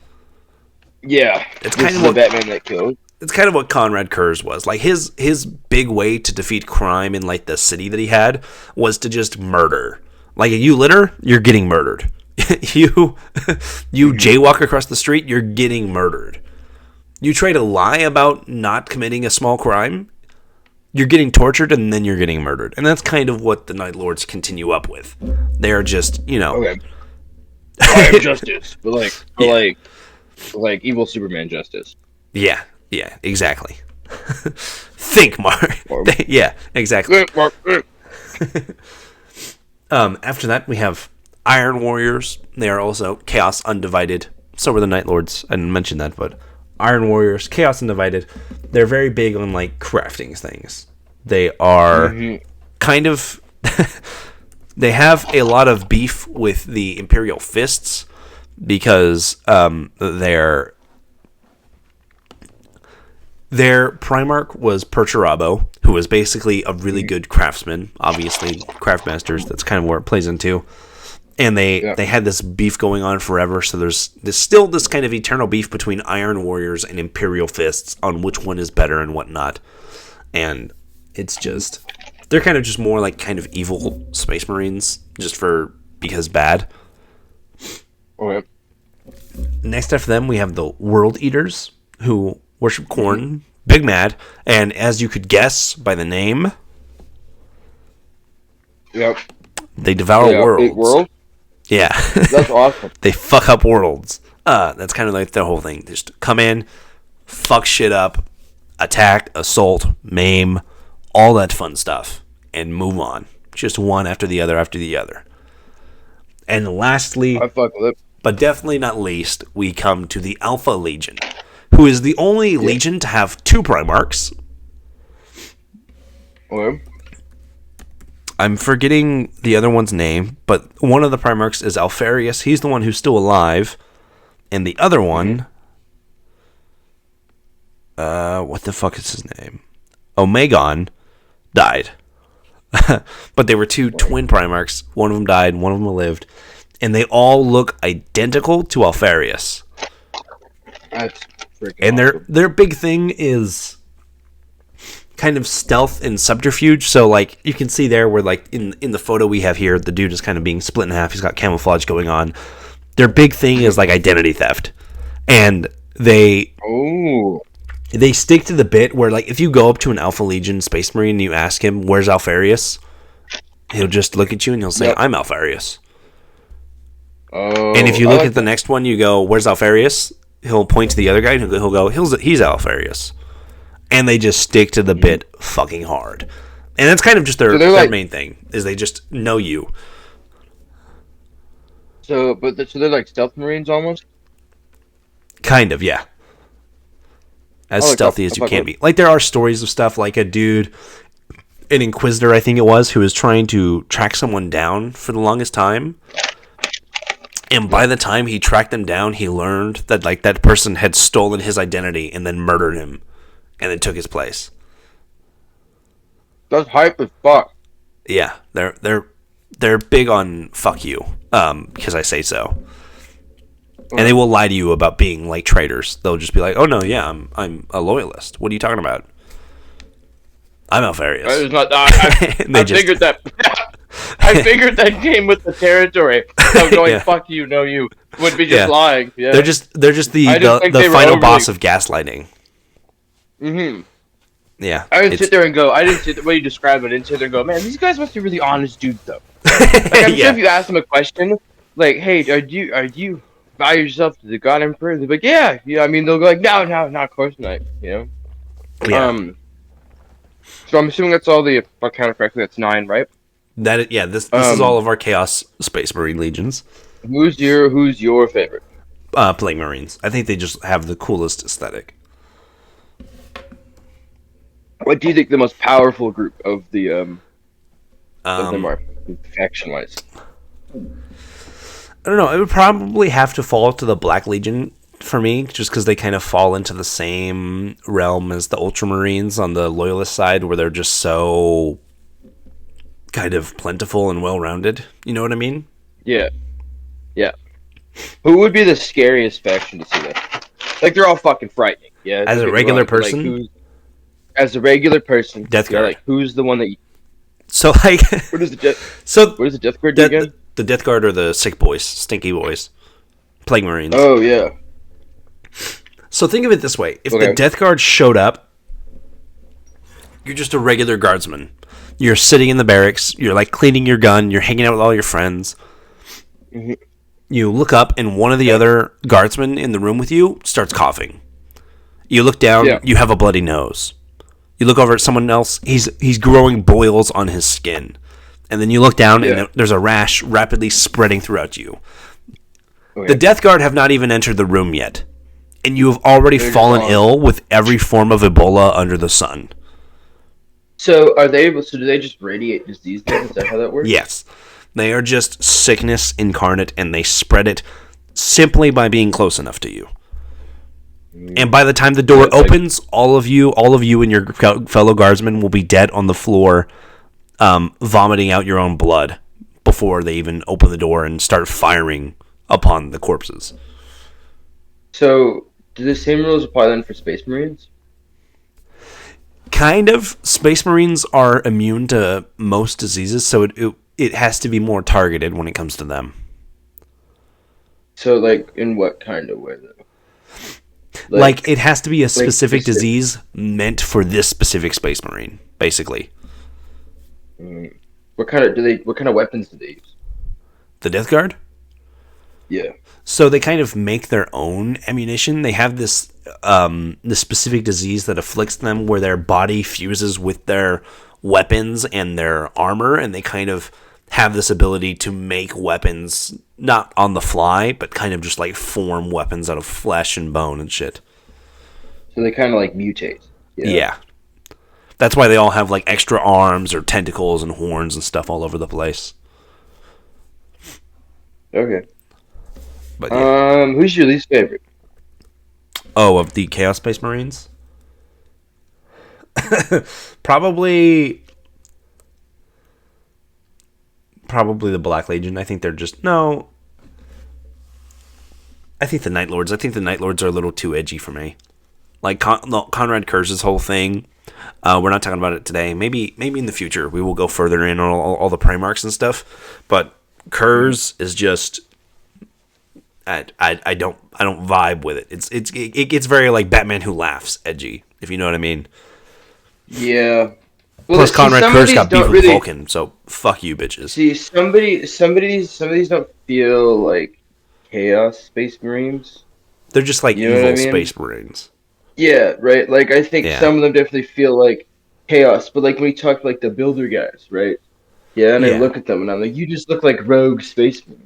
Yeah. It's kind of what Batman that kills. It's kind of what Conrad Kurz was. His big way to defeat crime in the city that he had was to just murder. You litter, you're getting murdered. you jaywalk across the street, you're getting murdered. You try to lie about not committing a small crime, you're getting tortured, and then you're getting murdered. And that's kind of what the Night Lords continue up with. They are just, Okay. I am justice, but evil Superman justice. Yeah, exactly. Think, Mark. Yeah, exactly. After that, we have Iron Warriors. They are also Chaos Undivided. So were the Night Lords. I didn't mention that, but Iron Warriors, Chaos Undivided. They're very big on crafting things. They are kind of they have a lot of beef with the Imperial Fists because their Primarch was Perturabo, who was basically a really good craftsman. Obviously, Craftmasters, that's kind of where it plays into. And they had this beef going on forever, so there's still this kind of eternal beef between Iron Warriors and Imperial Fists on which one is better and whatnot. And it's just... they're kind of just more like kind of evil Space Marines, just because bad. Okay. Next after them, we have the World Eaters, who worship Khorne, big mad, and as you could guess by the name... Yep. They devour worlds. Yeah. That's awesome. They fuck up worlds. That's kind of like their whole thing. They just come in, fuck shit up, attack, assault, maim, all that fun stuff, and move on. Just one after the other after the other. And lastly, I fuck with it. But definitely not least, we come to the Alpha Legion, who is the only legion to have 2 Primarchs. Okay. I'm forgetting the other one's name, but one of the Primarchs is Alfarius. He's the one who's still alive. And the other one... what the fuck is his name? Omegon died. But they were 2 twin Primarchs. One of them died, one of them lived. And they all look identical to Alfarius. That's freaking And awesome. their big thing is... kind of stealth and subterfuge. So like you can see there where like in the photo we have here, the dude is kind of being split in half. He's got camouflage going on. Their big thing is like identity theft. And they stick to the bit where like if you go up to an Alpha Legion Space Marine and you ask him, where's Alfarius? He'll just look at you and he'll say, I'm Alfarius. And if you look at the next one, you go, where's Alfarius? He'll point to the other guy and he'll go, he's Alfarius. And they just stick to the bit fucking hard. And that's kind of just their main thing, is they just know you. So they're like stealth Marines almost? Kind of, yeah. As stealthy as you can be. Like, there are stories of stuff like a dude, an Inquisitor, I think it was, who was trying to track someone down for the longest time. And by the time he tracked them down, he learned that, like, that person had stolen his identity and then murdered him. And then took his place. That's hype as fuck. Yeah, they're big on fuck you, because I say so. And they will lie to you about being like traitors. They'll just be like, "Oh no, yeah, I'm a loyalist. What are you talking about? I'm Alfarius." I was not. I figured that. I figured that came with the territory. So going fuck you, no you would be just lying. Yeah. They're just the final boss of gaslighting. Mm-hmm. Yeah. I didn't sit there and go, the way you described it, I didn't sit there and go, man, these guys must be really honest dudes, though. Like, I'm sure if you ask them a question, like, hey, are you buy yourself to the God Emperor? They're like, yeah, I mean, they'll go like, no, of course not, you know? Yeah. So I'm assuming that's all the, if I count it correctly, that's 9, right? This is all of our Chaos Space Marine Legions. Who's your favorite? Plague Marines. I think they just have the coolest aesthetic. What do you think the most powerful group of the of them are, faction-wise? I don't know. It would probably have to fall to the Black Legion for me, just because they kind of fall into the same realm as the Ultramarines on the Loyalist side, where they're just so kind of plentiful and well-rounded. You know what I mean? Yeah. Who would be the scariest faction to see that? Like, they're all fucking frightening. Yeah. As a regular person? Like, as a regular person, Death Guard. Like, who's the one that you... So, like... What does the Death Guard do again? The Death Guard are the sick boys, stinky boys. Plague Marines. Oh, yeah. So think of it this way. If the Death Guard showed up, you're just a regular guardsman. You're sitting in the barracks, you're like cleaning your gun, you're hanging out with all your friends. Mm-hmm. You look up and one of the other guardsmen in the room with you starts coughing. You look down, you have a bloody nose. You look over at someone else, he's growing boils on his skin. And then you look down and there's a rash rapidly spreading throughout you. Okay. The Death Guard have not even entered the room yet. And you have already fallen ill with every form of Ebola under the sun. So are they able? So do they just radiate disease? Then is that how that works? Yes. They are just sickness incarnate, and they spread it simply by being close enough to you. And by the time the door opens, all of you and your fellow guardsmen will be dead on the floor, vomiting out your own blood before they even open the door and start firing upon the corpses. So do the same rules apply then for Space Marines? Kind of. Space Marines are immune to most diseases, so it has to be more targeted when it comes to them. So, like, in what kind of way, though? Like it has to be a specific disease meant for this specific Space Marine, basically. What kind of weapons do they use? The Death Guard? Yeah. So they kind of make their own ammunition. They have this specific disease that afflicts them where their body fuses with their weapons and their armor, and they kind of have this ability to make weapons not on the fly, but kind of just like form weapons out of flesh and bone and shit. So they kind of like mutate. Yeah. That's why they all have like extra arms or tentacles and horns and stuff all over the place. Okay. But yeah. Who's your least favorite? Oh, of the Chaos Space Marines? Probably the Black Legion. I think they're just... No. I think the Night Lords. I think the Night Lords are a little too edgy for me. Like Conrad Kurtz's whole thing. We're not talking about it today. Maybe in the future we will go further in on all the Primarchs and stuff. But Kurz is just... I don't vibe with it. It gets very like Batman Who Laughs edgy, if you know what I mean. Yeah. Well, plus, Conrad Kurz got beef with Vulcan, so fuck you, bitches. See, some of these don't feel like Chaos Space Marines. They're just like evil Space Marines. Yeah, right. Like I think some of them definitely feel like Chaos, but like when we talk like the Builder guys, right? Yeah, and I look at them and I'm like, you just look like rogue Space Marines.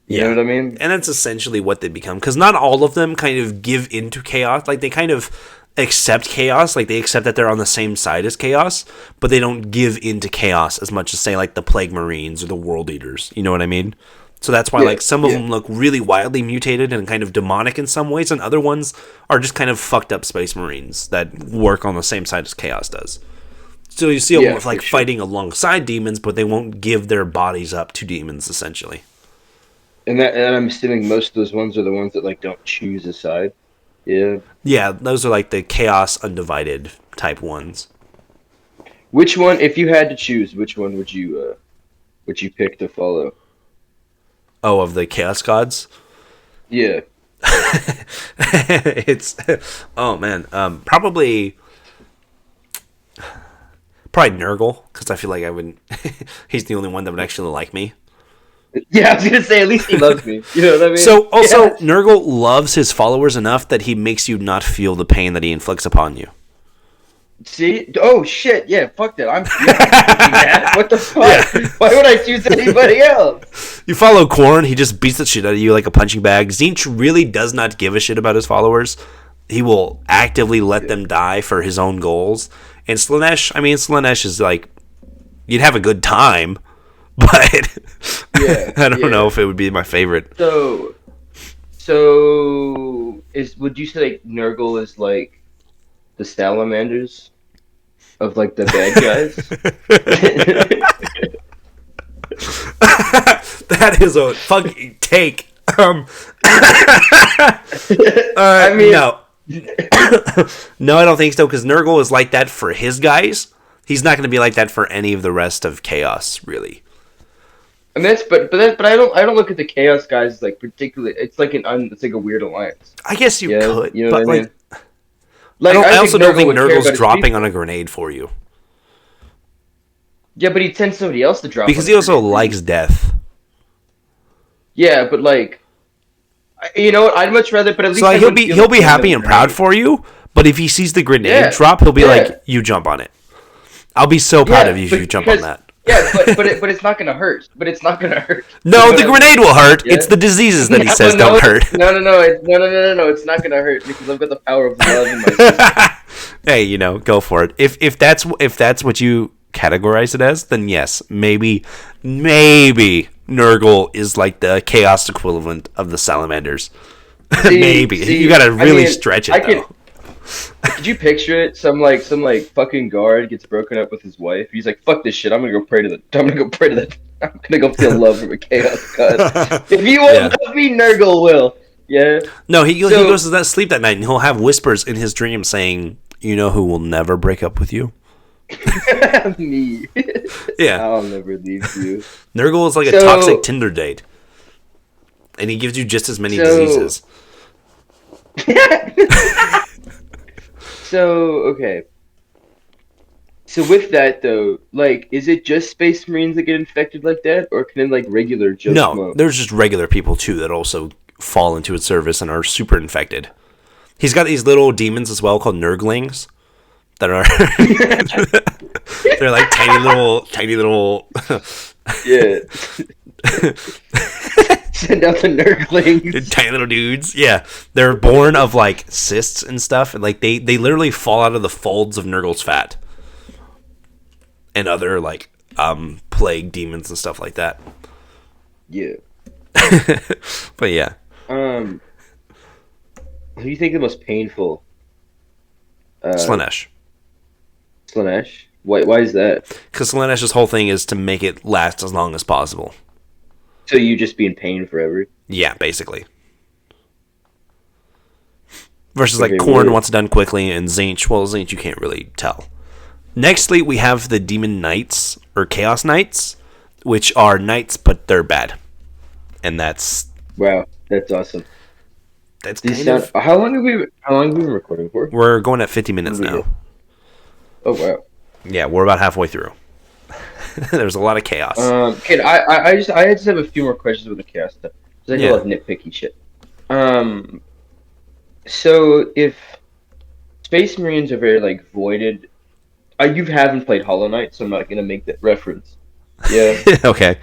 You know what I mean? And that's essentially what they become, because not all of them kind of give into Chaos. Like they kind of accept Chaos, like they accept that they're on the same side as Chaos, but they don't give into Chaos as much as, say, like the Plague Marines or the World Eaters. You know what I mean? So that's why like some of them look really wildly mutated and kind of demonic in some ways, and other ones are just kind of fucked up Space Marines that work on the same side as Chaos does. So you see them with like fighting alongside demons, but they won't give their bodies up to demons, essentially. And I'm assuming most of those ones are the ones that like don't choose a side. Yeah. Yeah, those are like the Chaos Undivided type ones. Which one, if you had to choose, which one would you pick to follow? Oh, of the Chaos Gods? Yeah. It's probably Nurgle, because I feel like I wouldn't. He's the only one that would actually like me. Yeah, I was gonna say at least he loves me. You know what I mean? So also, Nurgle loves his followers enough that he makes you not feel the pain that he inflicts upon you. See? Oh shit! Yeah, fuck that. What the fuck? Yeah. Why would I choose anybody else? You follow Khorne, he just beats the shit out of you like a punching bag. Tzeentch really does not give a shit about his followers. He will actively let them die for his own goals. And Slaanesh is like, you'd have a good time, but I don't know if it would be my favorite. So would you say like Nurgle is like the salamanders of like the bad guys? That is a fucking take. No. No, I don't think so, because Nurgle is like that for his guys. He's not going to be like that for any of the rest of Chaos, really. I mean, but I don't look at the Chaos guys as like particularly. It's like a weird alliance. I guess you could, you know but what I mean? I also don't think Nurgle's dropping on a grenade for you. Yeah, but he sends somebody else to drop. Because he also likes death. Yeah, but like, you know what? I'd much rather. But at least so he'll be happy and proud for you. But if he sees the grenade drop, he'll be like, "You jump on it." I'll be so proud of you if you jump on that. Yeah, but it's not gonna hurt. But it's not gonna hurt. No, the grenade will hurt. Yeah. It's the diseases that he says don't hurt. No. It's not gonna hurt because I've got the power of love in my system. Hey, go for it. If that's what you categorize it as, then yes, maybe Nurgle is like the chaos equivalent of the salamanders. Maybe you gotta really stretch it though. Could you picture it? Some fucking guard gets broken up with his wife. He's like, "Fuck this shit. I'm gonna go pray to the. I'm gonna go feel love from a chaos god. If you won't love me, Nurgle will." Yeah. No, he goes to sleep that night, and he'll have whispers in his dream saying, "You know who will never break up with you? Me. Yeah. I'll never leave you." Nurgle is like a toxic Tinder date, and he gives you just as many diseases. Okay. So with that though, like, is it just Space Marines that get infected like that, or can it like regular Joe Schmo? There's just regular people too that also fall into its service and are super infected. He's got these little demons as well called Nurglings that are they're like tiny little yeah. Send out the Nurglings. Tiny little dudes. Yeah. They're born of like cysts and stuff, and like they literally fall out of the folds of Nurgle's fat. And other like plague demons and stuff like that. Yeah. But yeah. Who do you think the most painful? Slaanesh. Slaanesh? Why is that? Because Slaanesh's whole thing is to make it last as long as possible. So you just be in pain forever? Yeah, basically. Versus like Khorne wants it done quickly, and Tzeentch, Tzeentch you can't really tell. Nextly, we have the Demon Knights, or Chaos Knights, which are knights, but they're bad. And that's... Wow, that's awesome. That's How long have we been recording for? We're going at 50 minutes now. Oh, wow. Yeah, we're about halfway through. There's a lot of chaos. Kid, I just have a few more questions with the chaos stuff. Because I do a lot of nitpicky shit. So if Space Marines are very like voided, you haven't played Hollow Knight, so I'm not gonna make that reference. Yeah. Okay.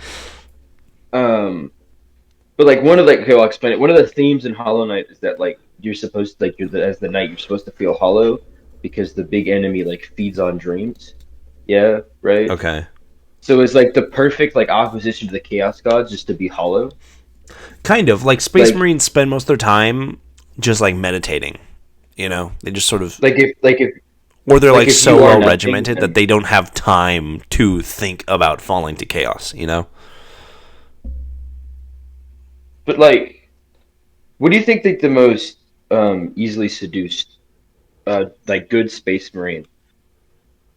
But like I'll explain it. One of the themes in Hollow Knight is that like you're supposed to as the knight you're supposed to feel hollow because the big enemy like feeds on dreams. Yeah. Right. Okay. So it's like the perfect like opposition to the Chaos Gods, just to be hollow. Kind of like Space Marines spend most of their time just like meditating. They just sort of or they're like so well regimented that they don't have time to think about falling to chaos. But like, what do you think the most easily seduced like good Space Marine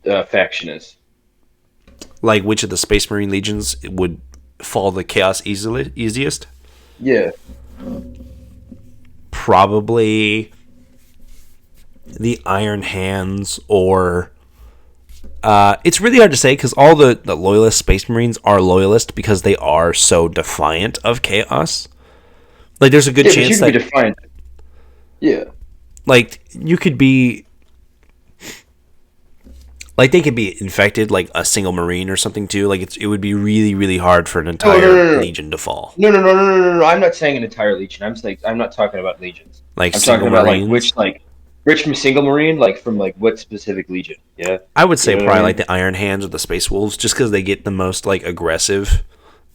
faction is? Like, which of the Space Marine legions would fall to chaos easiest? Yeah. Probably the Iron Hands, or it's really hard to say because all the loyalist Space Marines are loyalist because they are so defiant of chaos. Like, there's a good chance that... defiant. Yeah. Like, you could be... Like, they could be infected, like a single Marine or something, too. Like, it would be really, really hard for an entire legion to fall. No. I'm not saying an entire legion. I'm not talking about legions. Like, I'm single talking Marines? about, like, which single Marine, like, from, like, what specific legion? Yeah? I would say probably, like, the Iron Hands or the Space Wolves, just because they get the most, like, aggressive.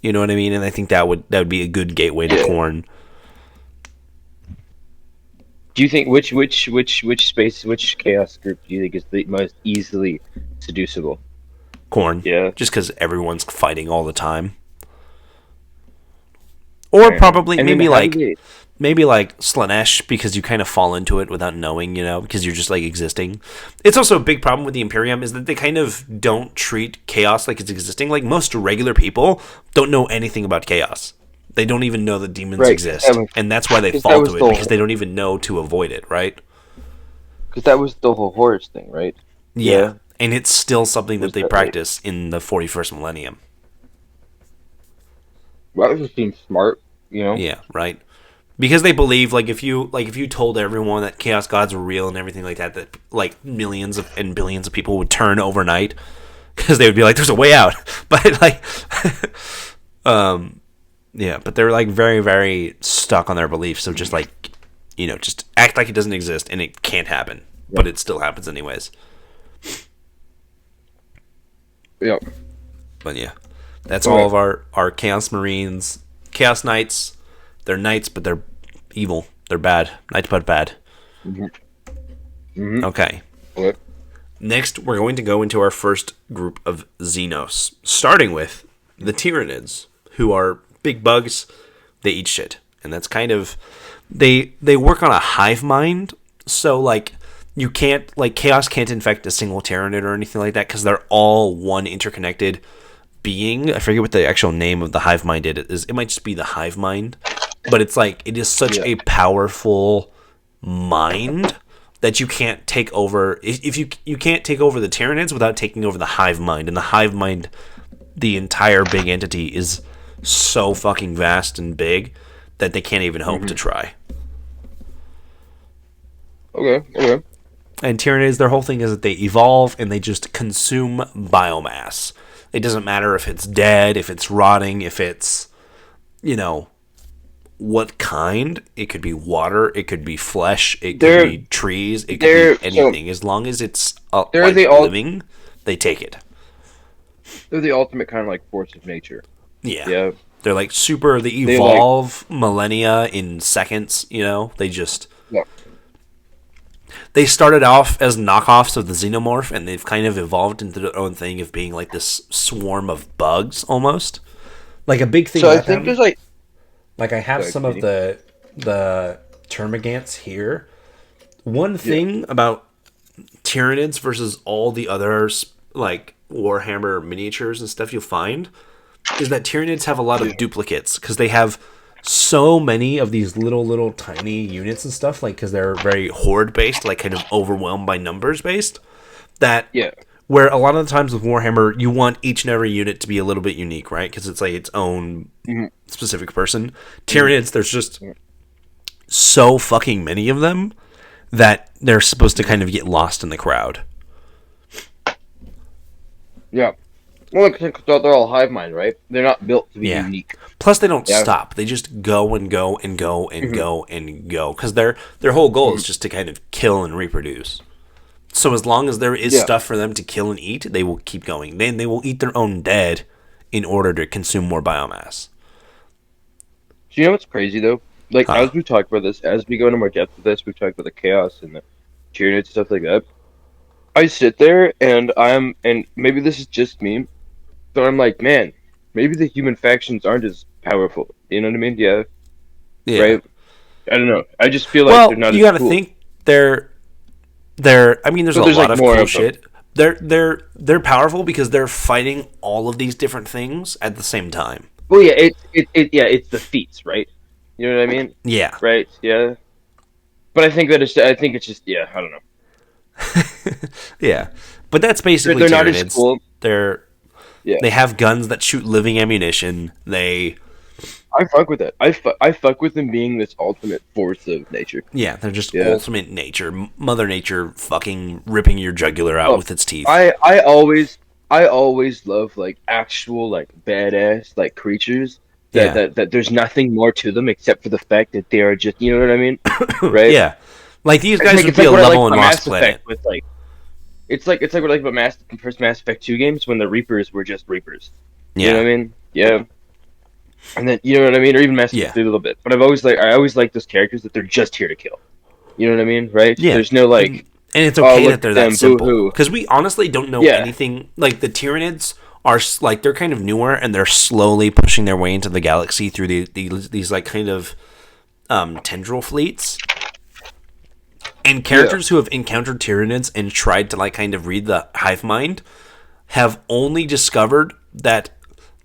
You know what I mean? And I think that would be a good gateway to Khorne. Do you think which chaos group do you think is the most easily seducible? Khorne. Yeah. Just because everyone's fighting all the time. Or probably maybe like Slaanesh, because you kind of fall into it without knowing, because you're just like existing. It's also a big problem with the Imperium is that they kind of don't treat chaos like it's existing. Like, most regular people don't know anything about chaos. They don't even know that demons exist. And that's why they fall to it, because they don't even know to avoid it, right? Because that was the whole Horus thing, right? Yeah. And it's still something that they practice in the 41st millennium. Well, that just seems smart, Yeah, right. Because they believe, like, if you told everyone that chaos gods were real and everything like that like millions and billions of people would turn overnight, because they would be like, "There's a way out." But like, yeah, but they're like very, very stuck on their beliefs. So just like, just act like it doesn't exist and it can't happen. but it still happens anyways. Yep. But yeah, that's all of our Chaos Marines. Chaos Knights, they're knights, but they're evil. They're bad. Knights, but bad. Okay. Next, we're going to go into our first group of Xenos, starting with the Tyranids, who are big bugs. They eat shit, and that's kind of they work on a hive mind. So like you can't Chaos can't infect a single Tyranid or anything like that because they're all one interconnected being. I forget what the actual name of the hive mind is. It might just be the hive mind, but it's like it is such a powerful mind that you can't take over. If you can't take over the Tyranids without taking over the hive mind, and the hive mind, the entire big entity, is so fucking vast and big that they can't even hope to try. Okay. And Tyranids, their whole thing is that they evolve and they just consume biomass. It doesn't matter if it's dead, if it's rotting, if it's, what kind. It could be water, it could be flesh, it could be trees, it could be anything. As long as it's living, they take it. They're the ultimate kind of like force of nature. Yeah. They're like super, they evolve millennia in seconds, They just... Yeah. They started off as knockoffs of the Xenomorph, and they've kind of evolved into their own thing of being like this swarm of bugs, almost. Like a big thing. So I think there's like I have some of the Termagants here. One thing about Tyranids versus all the others, like Warhammer miniatures and stuff you'll find, is that Tyranids have a lot of duplicates, because they have so many of these little tiny units and stuff, like because they're very horde based, like kind of overwhelmed by numbers based, that where a lot of the times with Warhammer you want each and every unit to be a little bit unique, right? Because it's like its own specific person. Tyranids, there's just so fucking many of them that they're supposed to kind of get lost in the crowd. Yeah. Well, they're all hive mind, right? They're not built to be unique. Plus, they don't stop. They just go and go and go and go and go. Because their whole goal is just to kind of kill and reproduce. So as long as there is stuff for them to kill and eat, they will keep going. Then they will eat their own dead in order to consume more biomass. Do you know what's crazy, though? Like, as we talk about this, as we go into more depth with this, we talk about the chaos and the Tyranids and stuff like that. I sit there and maybe this is just me, but I'm like, man, maybe the human factions aren't as powerful. You know what I mean? Yeah. Right? I don't know. I just feel like they're not as cool. You gotta think they're I mean, there's a lot of cool shit. They're powerful because they're fighting all of these different things at the same time. Well, yeah, it's the feats, right? You know what I mean? Yeah. Right? Yeah. But I think it's just, I don't know. Yeah. But that's basically they're not as cool. They have guns that shoot living ammunition. I fuck with that. I fuck with them being this ultimate force of nature. Yeah, they're just ultimate nature. Mother Nature fucking ripping your jugular out with its teeth. I always love like actual like badass like creatures that there's nothing more to them except for the fact that they are just, you know what I mean? Right? Yeah. Like these guys would be a level in Lost Planet. With like It's like what like about first Mass Effect 2 games when the Reapers were just Reapers. You know what I mean? Yeah. And then you know what I mean, or even Mass Effect 3 a little bit. But I always like those characters that they're just here to kill. You know what I mean, right? Yeah. There's no like, and it's okay that they're that simple, because we honestly don't know anything. Like the Tyranids are like they're kind of newer and they're slowly pushing their way into the galaxy through these like kind of tendril fleets. And characters who have encountered Tyranids and tried to like kind of read the hive mind have only discovered that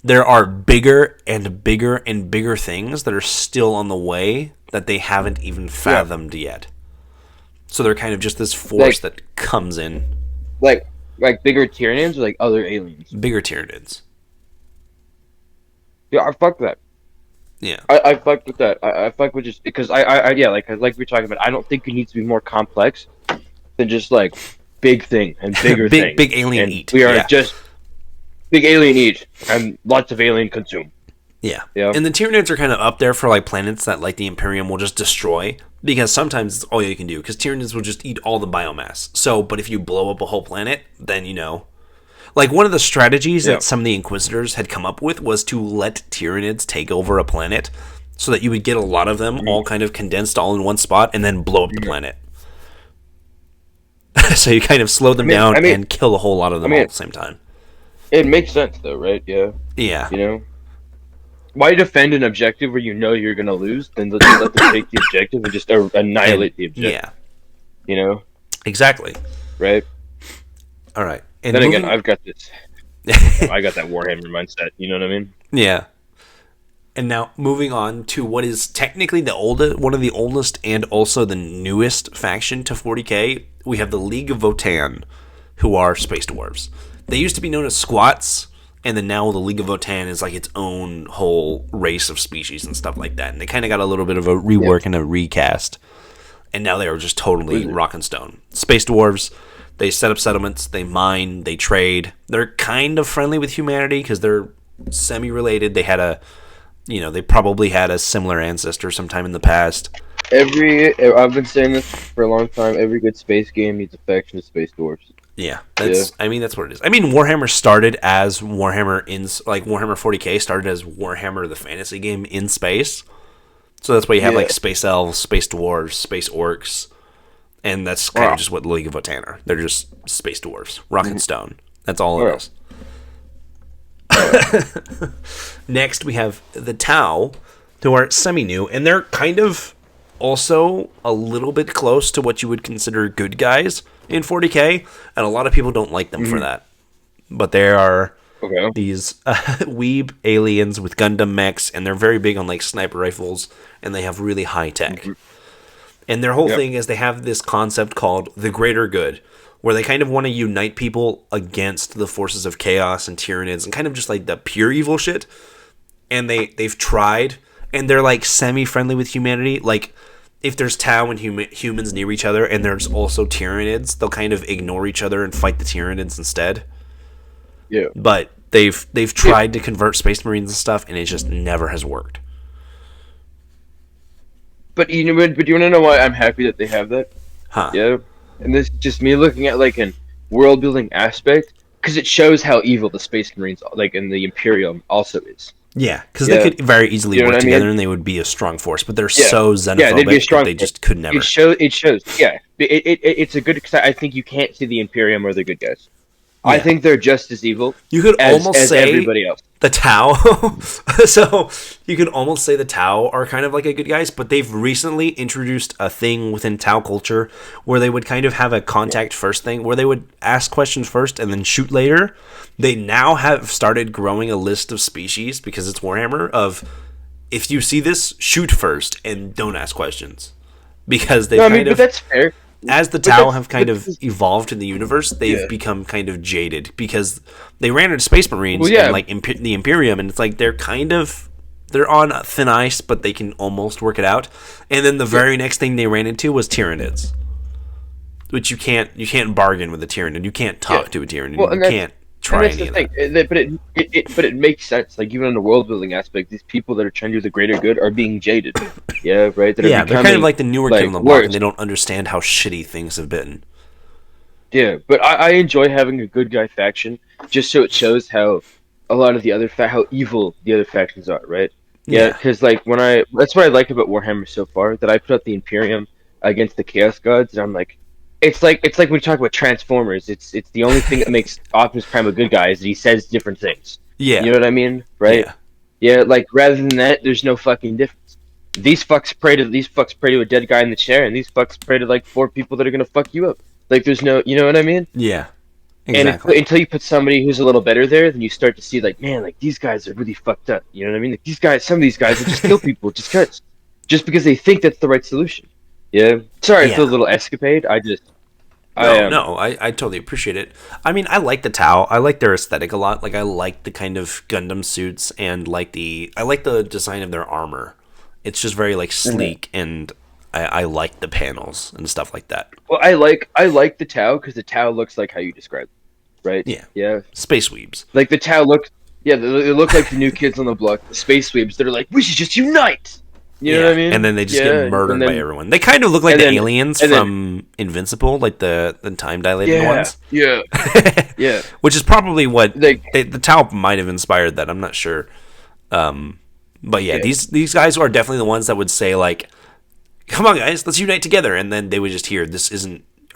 there are bigger and bigger and bigger things that are still on the way that they haven't even fathomed yet. So they're kind of just this force that comes in. Like bigger Tyranids or like other aliens? Bigger Tyranids. Yeah, I fuck that. Yeah. I fuck with that. I fuck with just because like we're talking about, I don't think it needs to be more complex than just like big thing and bigger thing. Big alien eat. We are just big alien eat and lots of alien consume. Yeah. Yeah. And the Tyranids are kind of up there for like planets that like the Imperium will just destroy, because sometimes it's all you can do, because Tyranids will just eat all the biomass. So, but if you blow up a whole planet, then like one of the strategies that some of the Inquisitors had come up with was to let Tyranids take over a planet so that you would get a lot of them all kind of condensed all in one spot and then blow up the planet. So you kind of slow them down and kill a whole lot of them all at the same time. It makes sense though, right? Yeah. Yeah. Why defend an objective where you're going to lose? Then let them take the objective and just annihilate the objective. Yeah. Exactly. Right? All right. And then again, I've got this. I got that Warhammer mindset. You know what I mean? Yeah. And now moving on to what is technically one of the oldest and also the newest faction to 40k, we have the League of Votann, who are space dwarves. They used to be known as squats, and then now the League of Votann is like its own whole race of species and stuff like that. And they kind of got a little bit of a rework and a recast. And now they are just totally rock and stone. Space dwarves, they set up settlements, they mine, they trade. They're kind of friendly with humanity because they're semi-related. They probably had a similar ancestor sometime in the past. I've been saying this for a long time, every good space game needs a faction of space dwarves. Yeah, that's what it is. I mean, Warhammer started as Warhammer 40k started as Warhammer the fantasy game in space. So that's why you have like space elves, space dwarves, space orcs, and that's kind of just what the League of Votann are. They're just space dwarves, rock and stone. That's all it is. Next, we have the Tau, who are semi-new, and they're kind of also a little bit close to what you would consider good guys in 40k, and a lot of people don't like them for that. But they are these weeb aliens with Gundam mechs, and they're very big on like sniper rifles, and they have really high tech. And their whole thing is they have this concept called the greater good, where they kind of want to unite people against the forces of chaos and Tyranids and kind of just like the pure evil shit. And they've tried, and they're like semi-friendly with humanity. Like, if there's Tau and humans near each other, and there's also Tyranids, they'll kind of ignore each other and fight the Tyranids instead. Yeah. But they've tried to convert Space Marines and stuff, and it just never has worked. But you want to know why I'm happy that they have that? Huh. Yeah. And this is just me looking at like an world building aspect, because it shows how evil the Space Marines, like in the Imperium, also is. Yeah, because they could very easily work together and they would be a strong force, but they're so xenophobic that they just could never. It shows. Yeah, it's a good. Cause I think you can't see the Imperium or the good guys. Yeah. I think they're just as evil. You could almost say everybody else. The Tau. So you could almost say the Tau are kind of like a good guys, but they've recently introduced a thing within Tau culture where they would kind of have a contact first thing, where they would ask questions first and then shoot later. They now have started growing a list of species, because it's Warhammer, of if you see this, shoot first and don't ask questions. Because they but that's fair. As the Tau have kind of evolved in the universe, they've become kind of jaded, because they ran into Space Marines and like the Imperium, and it's like they're on thin ice, but they can almost work it out. And then the very next thing they ran into was Tyranids, which you can't bargain with a Tyranid. You can't talk to a Tyranid. You can't try any of that. But it makes sense. Like, even in the world building aspect, these people that are trying to do the greater good are being jaded. Yeah, right. They're kind of like the newer kid on the block, and they don't understand how shitty things have been. Yeah, but I enjoy having a good guy faction, just so it shows how a lot of the other how evil the other factions are. Right. Yeah, because like that's what I like about Warhammer so far, that I put up the Imperium against the Chaos Gods, and I'm like. It's like when we talk about Transformers. It's the only thing that makes Optimus Prime a good guy is that he says different things. Yeah, you know what I mean, right? Yeah. Like, rather than that, there's no fucking difference. These fucks pray to a dead guy in the chair, and these fucks pray to like 4 people that are gonna fuck you up. Like, there's no, you know what I mean? Yeah, exactly. And until you put somebody who's a little better there, then you start to see like, man, like these guys are really fucked up. You know what I mean? Like, some of these guys will just kill people just because they think that's the right solution. Yeah. Sorry for the little escapade. I totally appreciate it. I mean, I like the Tau. I like their aesthetic a lot. Like, I like the kind of Gundam suits, and I like the design of their armor. It's just very like sleek, and I like the panels and stuff like that. Well, I like the Tau because the Tau looks like how you described it, right? Yeah. Yeah. Space weebs. Like the Tau looks Yeah, they look like the new kids on the block, the space weebs that are like, we should just unite. You know what I mean? And then they just get murdered by everyone. They kind of look like the aliens from Invincible, like the time dilated ones. Yeah, yeah. Which is probably what the Tau might have inspired that. I'm not sure. But yeah, these guys are definitely the ones that would say like, "Come on, guys, let's unite together," and then they would just hear,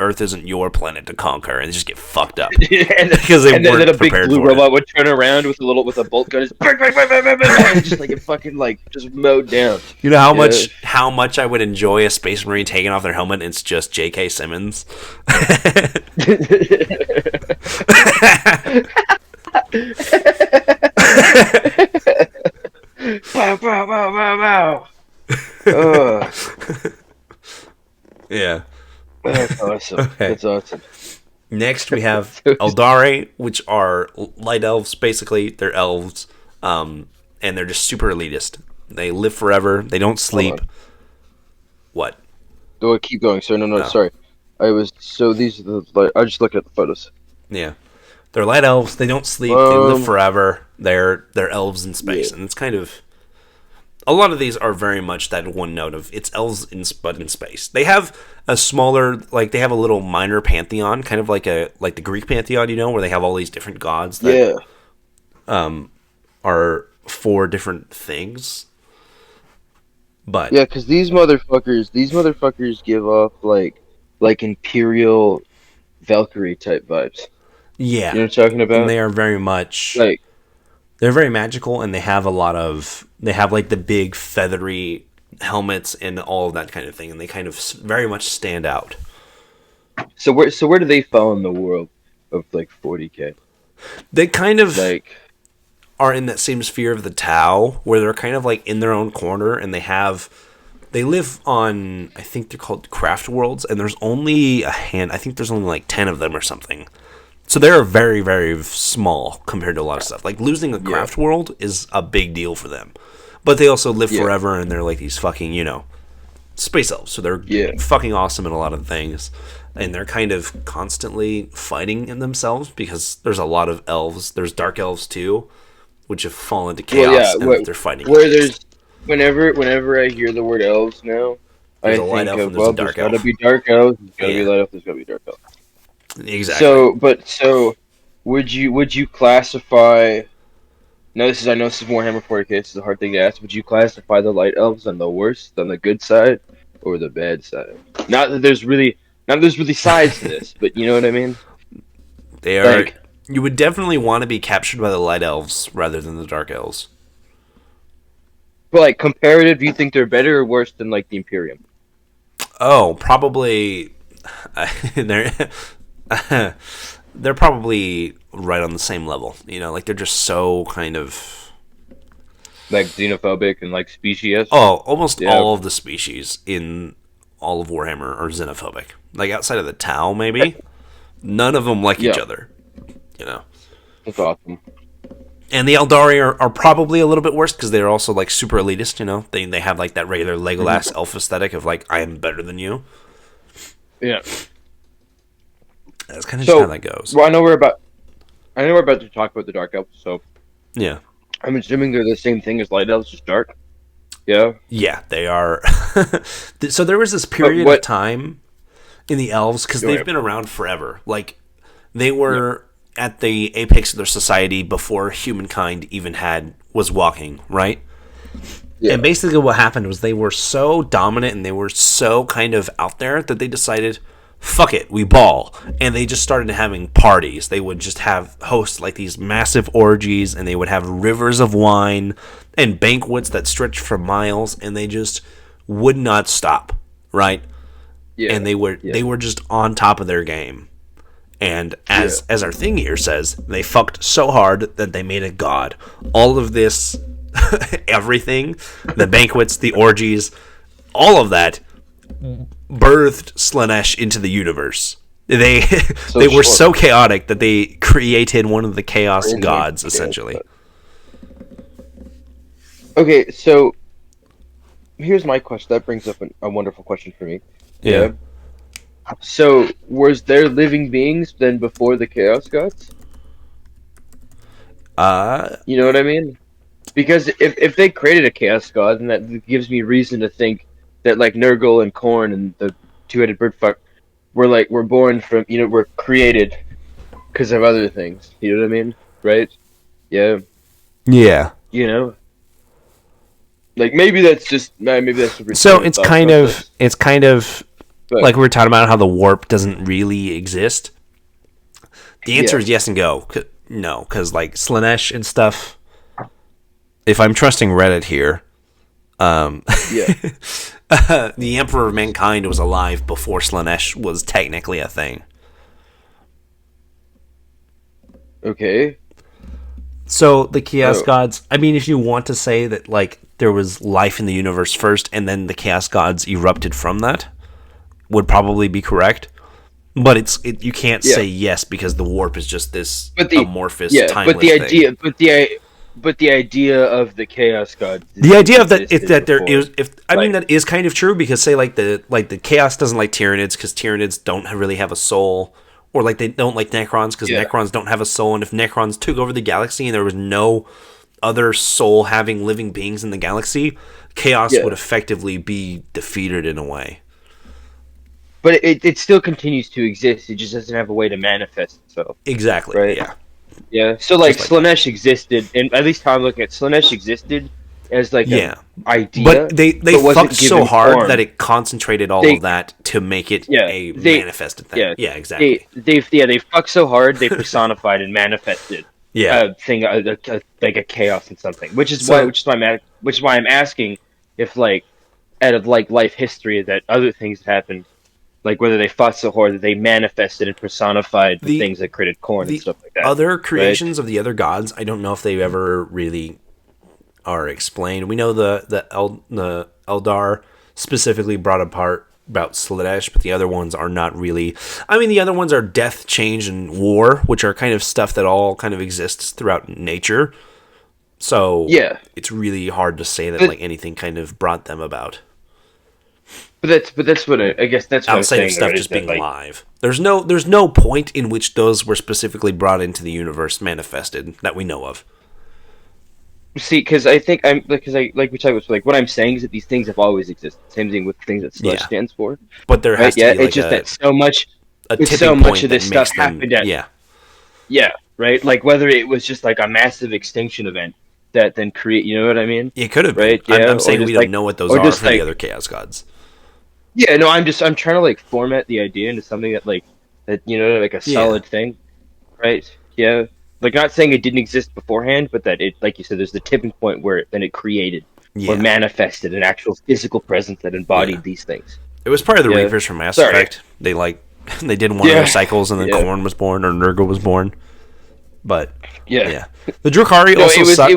Earth isn't your planet to conquer, and they just get fucked up because they weren't prepared for it. And then a big blue robot would turn around with a bolt gun, and just like it fucking like just mowed down. You know how much I would enjoy a Space Marine taking off their helmet and it's just J.K. Simmons. Wow, wow, wow, wow, wow. Yeah. That's awesome. Okay. That's awesome. Next, we have Eldari, which are light elves. Basically, they're elves, and they're just super elitist. They live forever. They don't sleep. What? Go keep going, sir. No, sorry. These are the. I just looked at the photos. Yeah, they're light elves. They don't sleep. They live forever. They're elves in space, and it's kind of. A lot of these are very much that one note of it's elves but in space. They have a smaller, like they have a little minor pantheon, kind of like the Greek pantheon, where they have all these different gods that are for different things. But yeah, because these motherfuckers give off like Imperial Valkyrie type vibes. Yeah, you know what I'm talking about? And they are very much like. They're very magical, and they have like the big feathery helmets and all of that kind of thing, and they kind of very much stand out. So where do they fall in the world of like 40k? They kind of are in that same sphere of the Tau, where they're kind of like in their own corner, and they live on, I think they're called craft worlds, and there's only I think there's only like 10 of them or something. So they're very, very small compared to a lot of stuff. Like, losing a craft world is a big deal for them. But they also live forever, and they're like these fucking, space elves. So they're fucking awesome in a lot of things. And they're kind of constantly fighting in themselves because there's a lot of elves. There's dark elves, too, which have fallen to chaos, and they're fighting. Whenever I hear the word elves now, I think of, well, there's got to be dark elves, there's got to be light elves, there's got to be dark elves. Exactly. So would you classify? I know this is Warhammer 40k. This is a hard thing to ask. Would you classify the light elves on the worst, on the good side, or the bad side? Not that there's really sides to this, but you know what I mean. They are. You would definitely want to be captured by the light elves rather than the dark elves. But like comparative, do you think they're better or worse than like the Imperium? Oh, probably. They're probably right on the same level, like they're just so kind of like xenophobic and like specious. Oh, almost all of the species in all of Warhammer are xenophobic. Like outside of the Tau, maybe none of them like each other. That's awesome. And the Eldari are probably a little bit worse because they're also like super elitist. They have like that regular Legolas elf aesthetic of like I am better than you. Yeah. That's kind of just how that goes. Well, I know we're about to talk about the dark elves. So yeah, I'm assuming they're the same thing as light elves, just dark. Yeah. Yeah, they are. So there was this period of time in the elves because they've been around forever. Like they were at the apex of their society before humankind even was walking, right? Yeah. And basically, what happened was they were so dominant and they were so kind of out there that they decided, fuck it, we ball. And they just started having parties. They would just host like these massive orgies, and they would have rivers of wine and banquets that stretched for miles, and they just would not stop, right? Yeah. And they were just on top of their game. And as our thing here says, they fucked so hard that they made a god. All of this, everything, the banquets, the orgies, all of that birthed Slaanesh into the universe. They were so chaotic that they created one of the chaos gods, essentially. Okay, so here's my question. That brings up a wonderful question for me. Yeah. So was there living beings then before the chaos gods? You know what I mean? Because if they created a chaos god, then that gives me reason to think that like Nurgle and Khorne and the two-headed bird fuck were born from, were created because of other things. You know what I mean? Right? Yeah. Yeah. You know. Like maybe that's just a so it's kind of but, like we were talking about how the warp doesn't really exist. The answer is yes and go. No, because like Slaanesh and stuff. If I'm trusting Reddit here, the Emperor of Mankind was alive before Slaanesh was technically a thing. Okay. So the Chaos Gods, I mean, if you want to say that like there was life in the universe first and then the Chaos Gods erupted from that, would probably be correct. But you can't say yes because the warp is just this amorphous, timeless thing. But the idea of the Chaos Gods. The idea of that that is kind of true because say like the Chaos doesn't like Tyranids because Tyranids don't really have a soul, or like they don't like Necrons because Necrons don't have a soul, and if Necrons took over the galaxy and there was no other soul having living beings in the galaxy, Chaos would effectively be defeated in a way. But it still continues to exist. It just doesn't have a way to manifest itself. Exactly. Right? Yeah. Yeah. So like Slaanesh existed, and at least how I'm looking at Slaanesh existed as like an idea. But they fucked so hard that it concentrated all of that to make it a manifested thing. Yeah, exactly. They fucked so hard they personified and manifested a thing like a chaos and something. Which is why I'm asking if like out of like life history that other things happened. Like whether they fought so hard that they manifested and personified the things that created Khorne and stuff like that. Other creations of the other gods, I don't know if they ever really are explained. We know the Eldar specifically brought apart about Slaanesh, but the other ones are not really. I mean, the other ones are death, change, and war, which are kind of stuff that all kind of exists throughout nature. So it's really hard to say that like anything kind of brought them about. But that's what I guess that's what outside of stuff just being alive. There's no point in which those were specifically brought into the universe manifested that we know of. See, because I think like we talked about, like what I'm saying is that these things have always existed. Same thing with things that Slaanesh stands for. But there has to be like it's just that so much of this stuff happened at right. Like whether it was just like a massive extinction event that then create, you know what I mean? It could have been. Right? I'm saying we don't know what those are for the other Chaos Gods. Yeah, no, I'm trying to like format the idea into something that like a solid thing, right? Yeah, like not saying it didn't exist beforehand, but that it, like you said, there's the tipping point where it created or manifested an actual physical presence that embodied these things. It was part of the Reapers from Mass Effect. They they did one of their cycles, and then Khorne was born or Nurgle was born. But the Drukhari also sucked.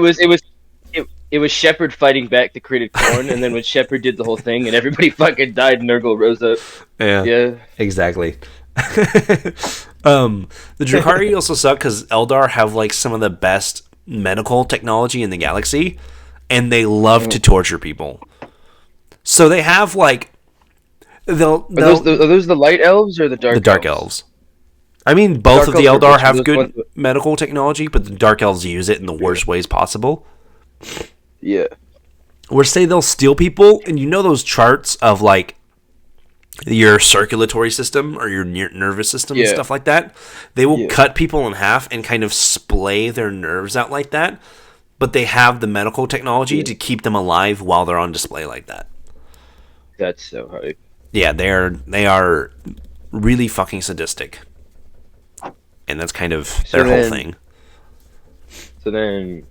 It was Shepard fighting back the created Khorne, and then when Shepard did the whole thing and everybody fucking died, Nurgle rose up. Yeah. Exactly. The Drukhari also suck because Eldar have like some of the best medical technology in the galaxy, and they love to torture people. So they have like are those the light elves or the dark elves? The dark elves. I mean, both of the Eldar have good medical technology, but the dark elves use it in the worst ways possible. Yeah. Or say they'll steal people, and you know those charts of like your circulatory system or your nervous system and stuff like that? They will cut people in half and kind of splay their nerves out like that, but they have the medical technology to keep them alive while they're on display like that. That's so hard. Yeah, they are really fucking sadistic. And that's kind of their whole thing. So then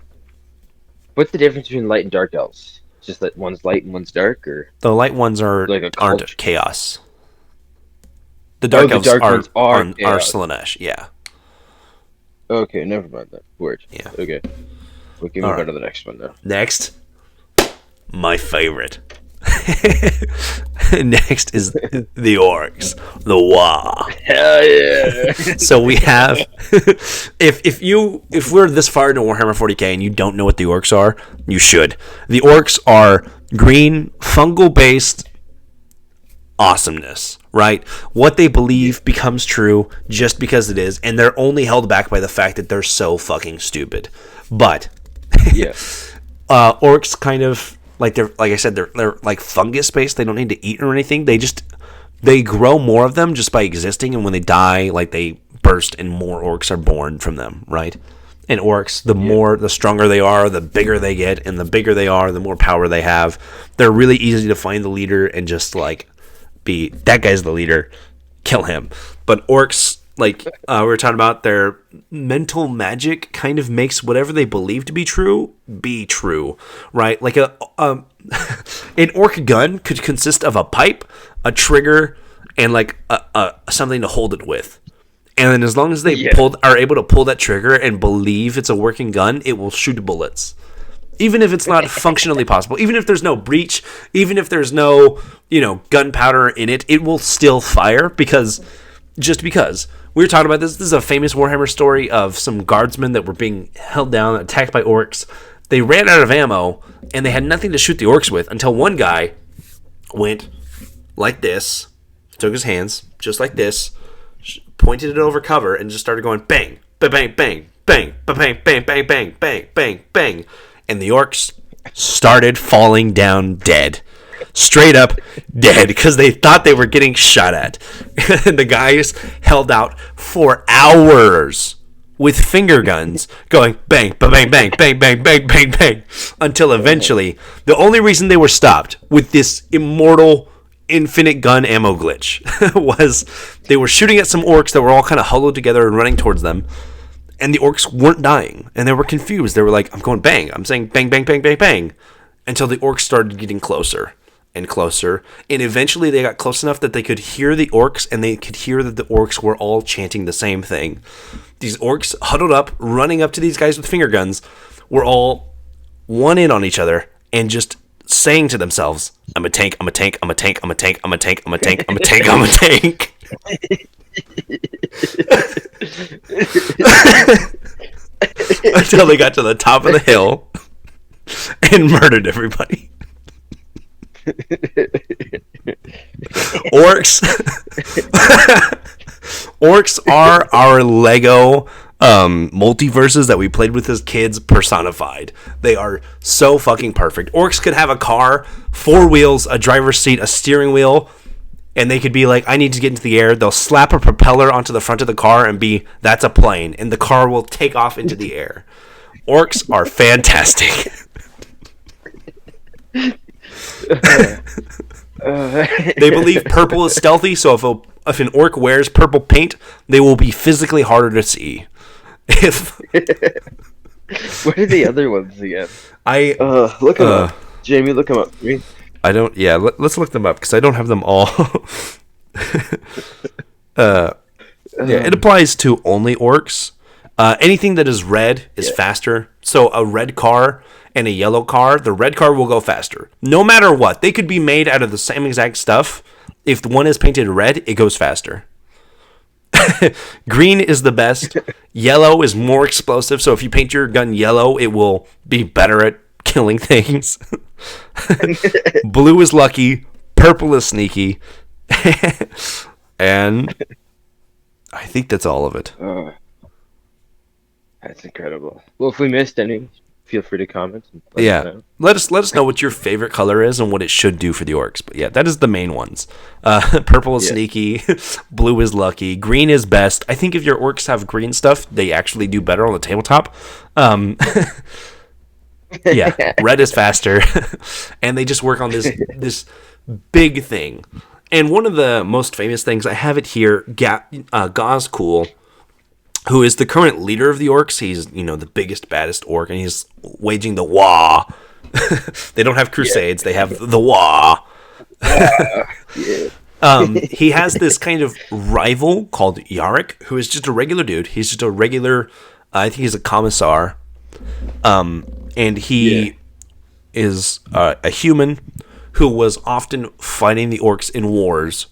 what's the difference between light and dark elves? Just that one's light and one's dark, or the light ones aren't chaos. The dark elves are Slaanesh, yeah. Okay, never mind that. Word. Yeah. Okay. We'll give me to the next one now. Next, my favorite. Next is the Orcs, the Wa. Hell yeah! So we have, if we're this far into Warhammer 40k and you don't know what the Orcs are, you should. The Orcs are green, fungal-based awesomeness, right? What they believe becomes true just because it is, and they're only held back by the fact that they're so fucking stupid. But Yeah. Orcs kind of like I said, they're like fungus based. They don't need to eat or anything. They grow more of them just by existing, and when they die, like they burst and more orcs are born from them, right? And orcs, the stronger they are, the bigger they get, and the bigger they are, the more power they have. They're really easy to find the leader and just like be that guy's the leader, kill him. But orcs, like we were talking about, their mental magic kind of makes whatever they believe to be true, right? Like an orc gun could consist of a pipe, a trigger, and like a something to hold it with. And then as long as they are able to pull that trigger and believe it's a working gun, it will shoot bullets. Even if it's not functionally possible, even if there's no breach, even if there's no, gunpowder in it, it will still fire because we were talking about this. This is a famous Warhammer story of some guardsmen that were being held down, attacked by orcs. They ran out of ammo and they had nothing to shoot the orcs with until one guy went like this, took his hands just like this, pointed it over cover, and just started going bang, bang, bang, bang, bang, bang, bang, bang, bang, bang, bang, bang, and the orcs started falling down dead, straight up dead, because they thought they were getting shot at. And the guys held out for hours with finger guns, going bang, bang, bang, bang, bang, bang, bang, bang, until eventually the only reason they were stopped with this immortal infinite gun ammo glitch was they were shooting at some orcs that were all kind of huddled together and running towards them, and the orcs weren't dying, and they were confused. They were like, I'm going bang, I'm saying bang, bang, bang, bang, bang, until the orcs started getting closer and closer, and eventually they got close enough that they could hear the orcs, and they could hear that the orcs were all chanting the same thing. These orcs huddled up, running up to these guys with finger guns, were all one in on each other and just saying to themselves, I'm a tank, I'm a tank, I'm a tank, I'm a tank, I'm a tank, I'm a tank, I'm a tank, I'm a tank. Until they got to the top of the hill and murdered everybody. Orcs are our Lego multiverses that we played with as kids personified. They are so fucking perfect. Orcs could have a car, 4 wheels, a driver's seat, a steering wheel, and they could be like, I need to get into the air. They'll slap a propeller onto the front of the car and be, that's a plane, and the car will take off into the air. Orcs are fantastic. They believe purple is stealthy, so if an orc wears purple paint, they will be physically harder to see. What are the other ones again? Look them up. Jamie, look them up for me. I don't. Yeah, let's look them up because I don't have them all. It applies to only orcs. Anything that is red is faster. So a red car and a yellow car, the red car will go faster. No matter what. They could be made out of the same exact stuff. If one is painted red, it goes faster. Green is the best. Yellow is more explosive. So if you paint your gun yellow, it will be better at killing things. Blue is lucky. Purple is sneaky. And I think that's all of it. That's incredible. Well, if we missed any, feel free to comment. Let us know what your favorite color is and what it should do for the orcs. But yeah, that is the main ones. Purple is sneaky. Blue is lucky. Green is best. I think if your orcs have green stuff, they actually do better on the tabletop. Red is faster. And they just work on this big thing. And one of the most famous things, I have it here, Gazcool, who is the current leader of the orcs. He's, the biggest, baddest orc, and he's waging the Wah. They don't have crusades, they have the Wah. He has this kind of rival called Yarrick, who is just a regular dude. He's just a regular, I think he's a commissar. And he is a human who was often fighting the orcs in wars.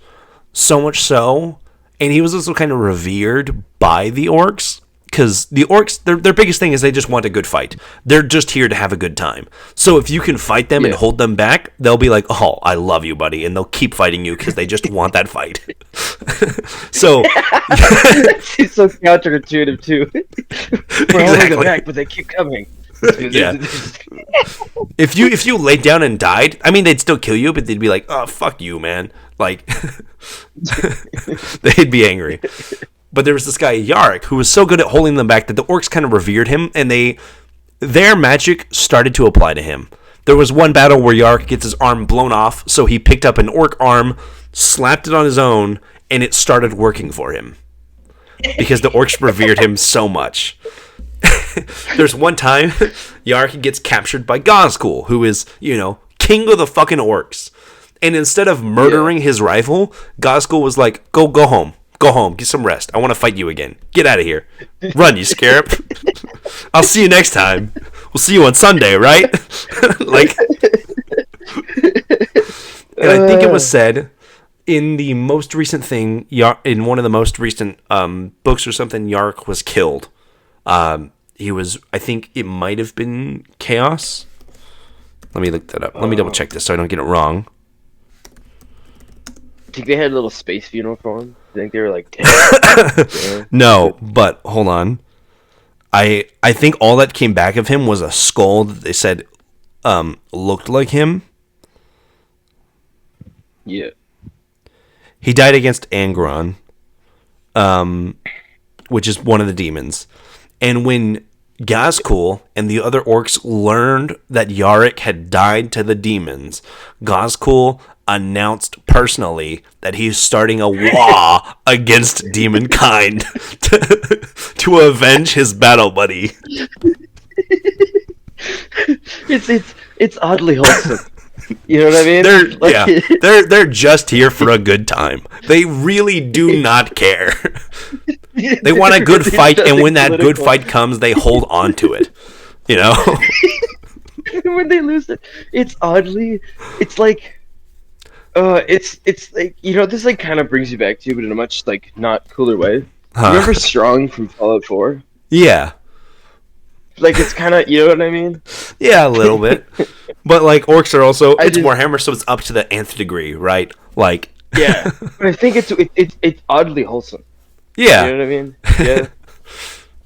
So much so, and he was also kind of revered by the orcs because the orcs, their biggest thing is they just want a good fight. They're just here to have a good time. So if you can fight them and hold them back, they'll be like, "Oh, I love you, buddy," and they'll keep fighting you because they just want that fight. So it's so counterintuitive too. We're holding them back, but they keep coming. Yeah. If you laid down and died, I mean, they'd still kill you, but they'd be like, "Oh, fuck you, man!" Like, they'd be angry. But there was this guy Yarrick who was so good at holding them back that the orcs kind of revered him, and their magic started to apply to him. There was one battle where Yarrick gets his arm blown off, so he picked up an orc arm, slapped it on his own, and it started working for him because the orcs revered him so much. There's one time Yarrick gets captured by Gazgul, who is, king of the fucking orcs. And instead of murdering his rival, Gazgul was like, go home. Go home. Get some rest. I want to fight you again. Get out of here. Run, you scarab. I'll see you next time. We'll see you on Sunday, right? Like, and I think it was said in the most recent thing, in one of the most recent books or something, Yarrick was killed. He was, I think it might have been Chaos. Let me look that up. Let me double check this so I don't get it wrong. I think they had a little space funeral for him. I think they were like 10. No, but hold on. I think all that came back of him was a skull that they said looked like him. Yeah. He died against Angron, which is one of the demons. And when Gazgul and the other orcs learned that Yarrick had died to the demons, Gazgul announced personally that he's starting a war against demonkind to avenge his battle buddy. It's oddly wholesome. You know what I mean? They're just here for a good time. They really do not care. They want a good fight, and when that good fight comes, they hold on to it. When they lose it, it's like, it's like, this like kind of brings you back to, but in a much like not cooler way. Remember Strong from Fallout 4? Yeah. Like, it's kind of, you know what I mean? Yeah, a little bit. But like orcs are also, it's Warhammer, so it's up to the nth degree, right? Like, yeah. But I think it's oddly wholesome. Yeah. You know what I mean? Yeah.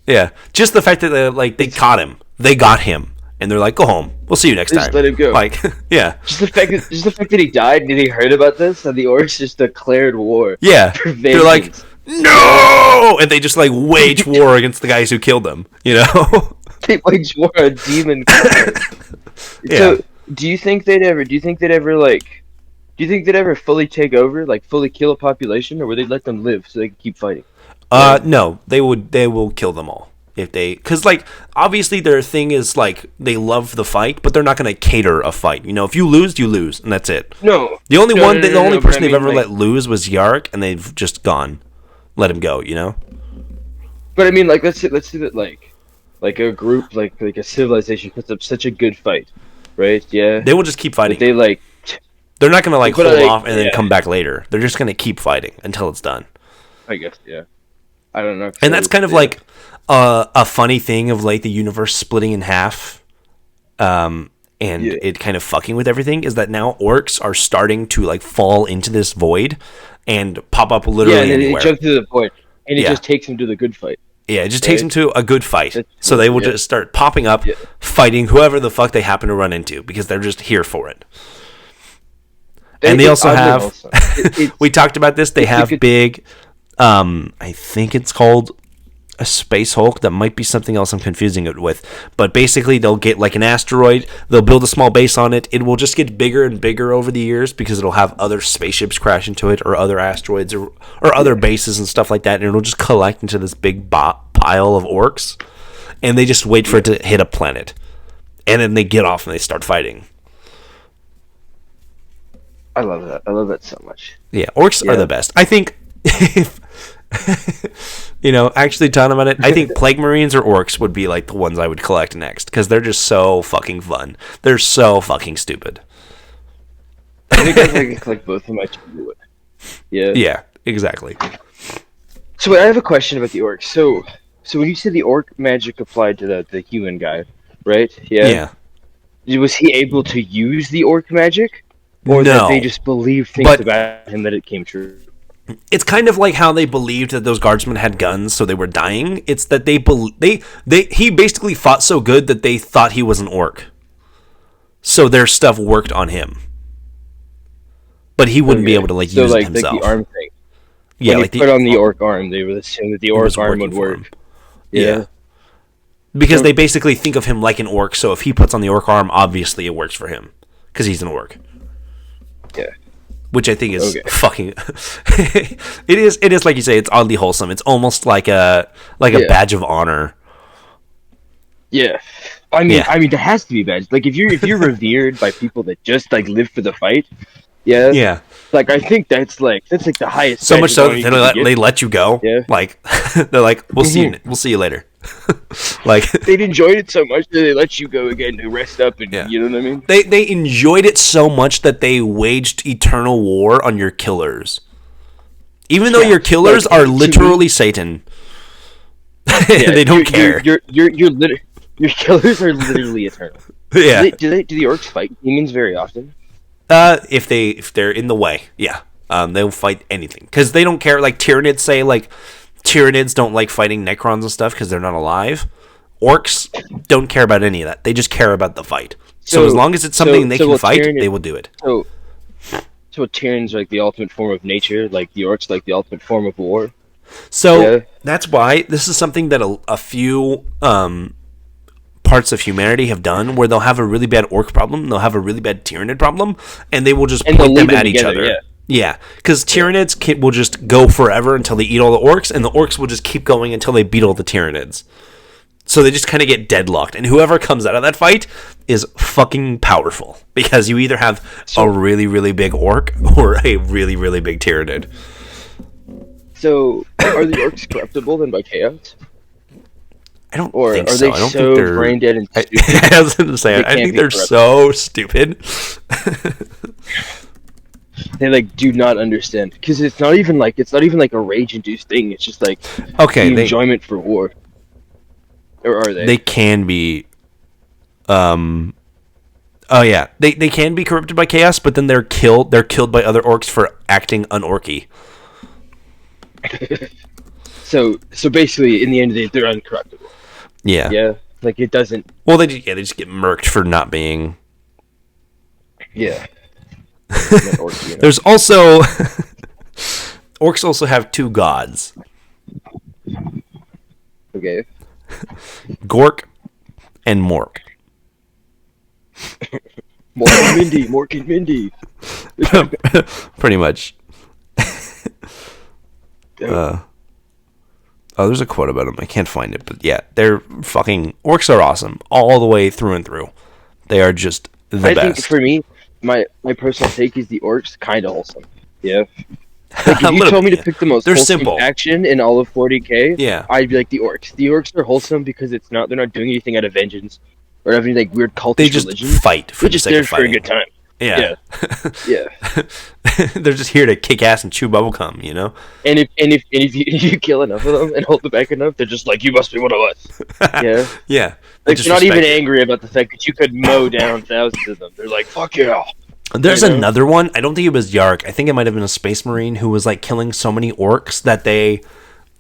Yeah. Just the fact that they caught him, they got him, and they're like, "Go home. We'll see you next time." Just let him go. Like, yeah. Just the fact that he died and he heard about this, and the orcs just declared war. Yeah. They're like, "No!" And they just like wage war against the guys who killed them. They wage war on demon. Yeah. So, do you think they'd ever fully take over, like fully kill a population, or would they let them live so they can keep fighting? No, they will kill them all because like obviously their thing is like they love the fight, but they're not going to cater a fight. If you lose, you lose, and that's it. No, the only person they've ever like, let lose was Yarrick, and they've just let him go. But I mean, like let's say that like a group like a civilization puts up such a good fight, right? Yeah, they will just keep fighting. They're not going to hold off and then come back later. They're just going to keep fighting until it's done. I guess, yeah. I don't know. And that's kind of like a funny thing of like the universe splitting in half, and it kind of fucking with everything. Is that now orcs are starting to like fall into this void and pop up literally anywhere. They jump through the void, and it just takes them to the good fight. Yeah, it just takes them to a good fight. So they will just start popping up, fighting whoever the fuck they happen to run into because they're just here for it. And they also have, we talked about this, they have big, I think it's called a Space Hulk. That might be something else I'm confusing it with. But basically, they'll get like an asteroid, they'll build a small base on it. It will just get bigger and bigger over the years because it'll have other spaceships crash into it or other asteroids or other bases and stuff like that. And it'll just collect into this big pile of orcs. And they just wait for it to hit a planet. And then they get off and they start fighting. I love that. I love that so much. Yeah, orcs are the best. I think, actually talking about it, I think Plague Marines or orcs would be like the ones I would collect next because they're just so fucking fun. They're so fucking stupid. I think I can collect both of my two. Yeah. Yeah, exactly. So wait, I have a question about the orcs. So, So when you said the orc magic applied to the human guy, right? Yeah. Was he able to use the orc magic, or that they No. just believed things But- about him that it came true? It's kind of like how they believed that those guardsmen had guns, so they were dying. It's that he basically fought so good that they thought he was an orc. So their stuff worked on him. But he wouldn't be able to use it himself. Like the arm thing. Yeah, When he put on the orc arm, they would assume that the orc arm would work. Yeah. Because they basically think of him like an orc, so if he puts on the orc arm, obviously it works for him. Because he's an orc. Yeah. Which I think is fucking... it is like you say, it's oddly wholesome. It's almost like a badge of honor. Yeah. I mean, there has to be badge. Like, if you're revered by people that just, like, live for the fight, Yeah. like, I think that's the highest. So badge much of so honor you that can they get. let you go. Yeah. Like, they're like, we'll see you later. Like, They'd enjoyed it so much that they let you go again to rest up and you know what I mean? They enjoyed it so much that they waged eternal war on your killers. Even though your killers are literally Satan. They don't care. Your killers are literally eternal. Yeah. Do the orcs fight demons very often? If they're in the way, they'll fight anything because they don't care. Like Tyranids say, like Tyranids don't like fighting Necrons and stuff because they're not alive. Orcs don't care about any of that. They just care about the fight. So as long as it's something they can fight, they will do it. So Tyranids are like the ultimate form of nature, like the orcs like the ultimate form of war. So that's why this is something that a few parts of humanity have done, where they'll have a really bad orc problem, they'll have a really bad Tyranid problem, and they will just point them at each other. Yeah, because Tyranids will just go forever until they eat all the orcs, and the orcs will just keep going until they beat all the Tyranids. So they just kind of get deadlocked, and whoever comes out of that fight is fucking powerful, because you either have a really, really big orc or a really, really big Tyranid. So, are the orcs corruptible then by chaos? I don't Or think are so. they I don't so think they're brain dead and stupid? I was going to say, I think they're so stupid. They like do not understand because it's not even like a rage-induced thing. It's just like the enjoyment for war. Or are they? They can be. Oh yeah, they can be corrupted by chaos, but then they're killed. They're killed by other orcs for acting unorky. So basically, in the end of the day, they're uncorruptible. Yeah. Yeah. Like it doesn't. Well, they just get murked for not being. Yeah. There's also orcs also have two gods. Okay. Gork and Mork. Mork and Mindy. Pretty much. There's a quote about them. I can't find it, but yeah, they're fucking orcs are awesome all the way through and through. They are just the best. I think for me, my personal take is the orcs kind of wholesome. Yeah. Like if you told me to pick the most wholesome faction in all of 40k, I'd be like the orcs. The orcs are wholesome because they're not doing anything out of vengeance or having like weird cultish they just religion. fight for They're just there for a good time. Yeah. Yeah. They're just here to kick ass and chew bubblegum, you know? And if you kill enough of them and hold them back enough, they're just like, you must be one of us. Yeah. Yeah. Like they're not even angry about the fact that you could mow down thousands of them. They're like, fuck yeah. There's another one. I don't think it was Yark. I think it might have been a space marine who was like killing so many orcs that they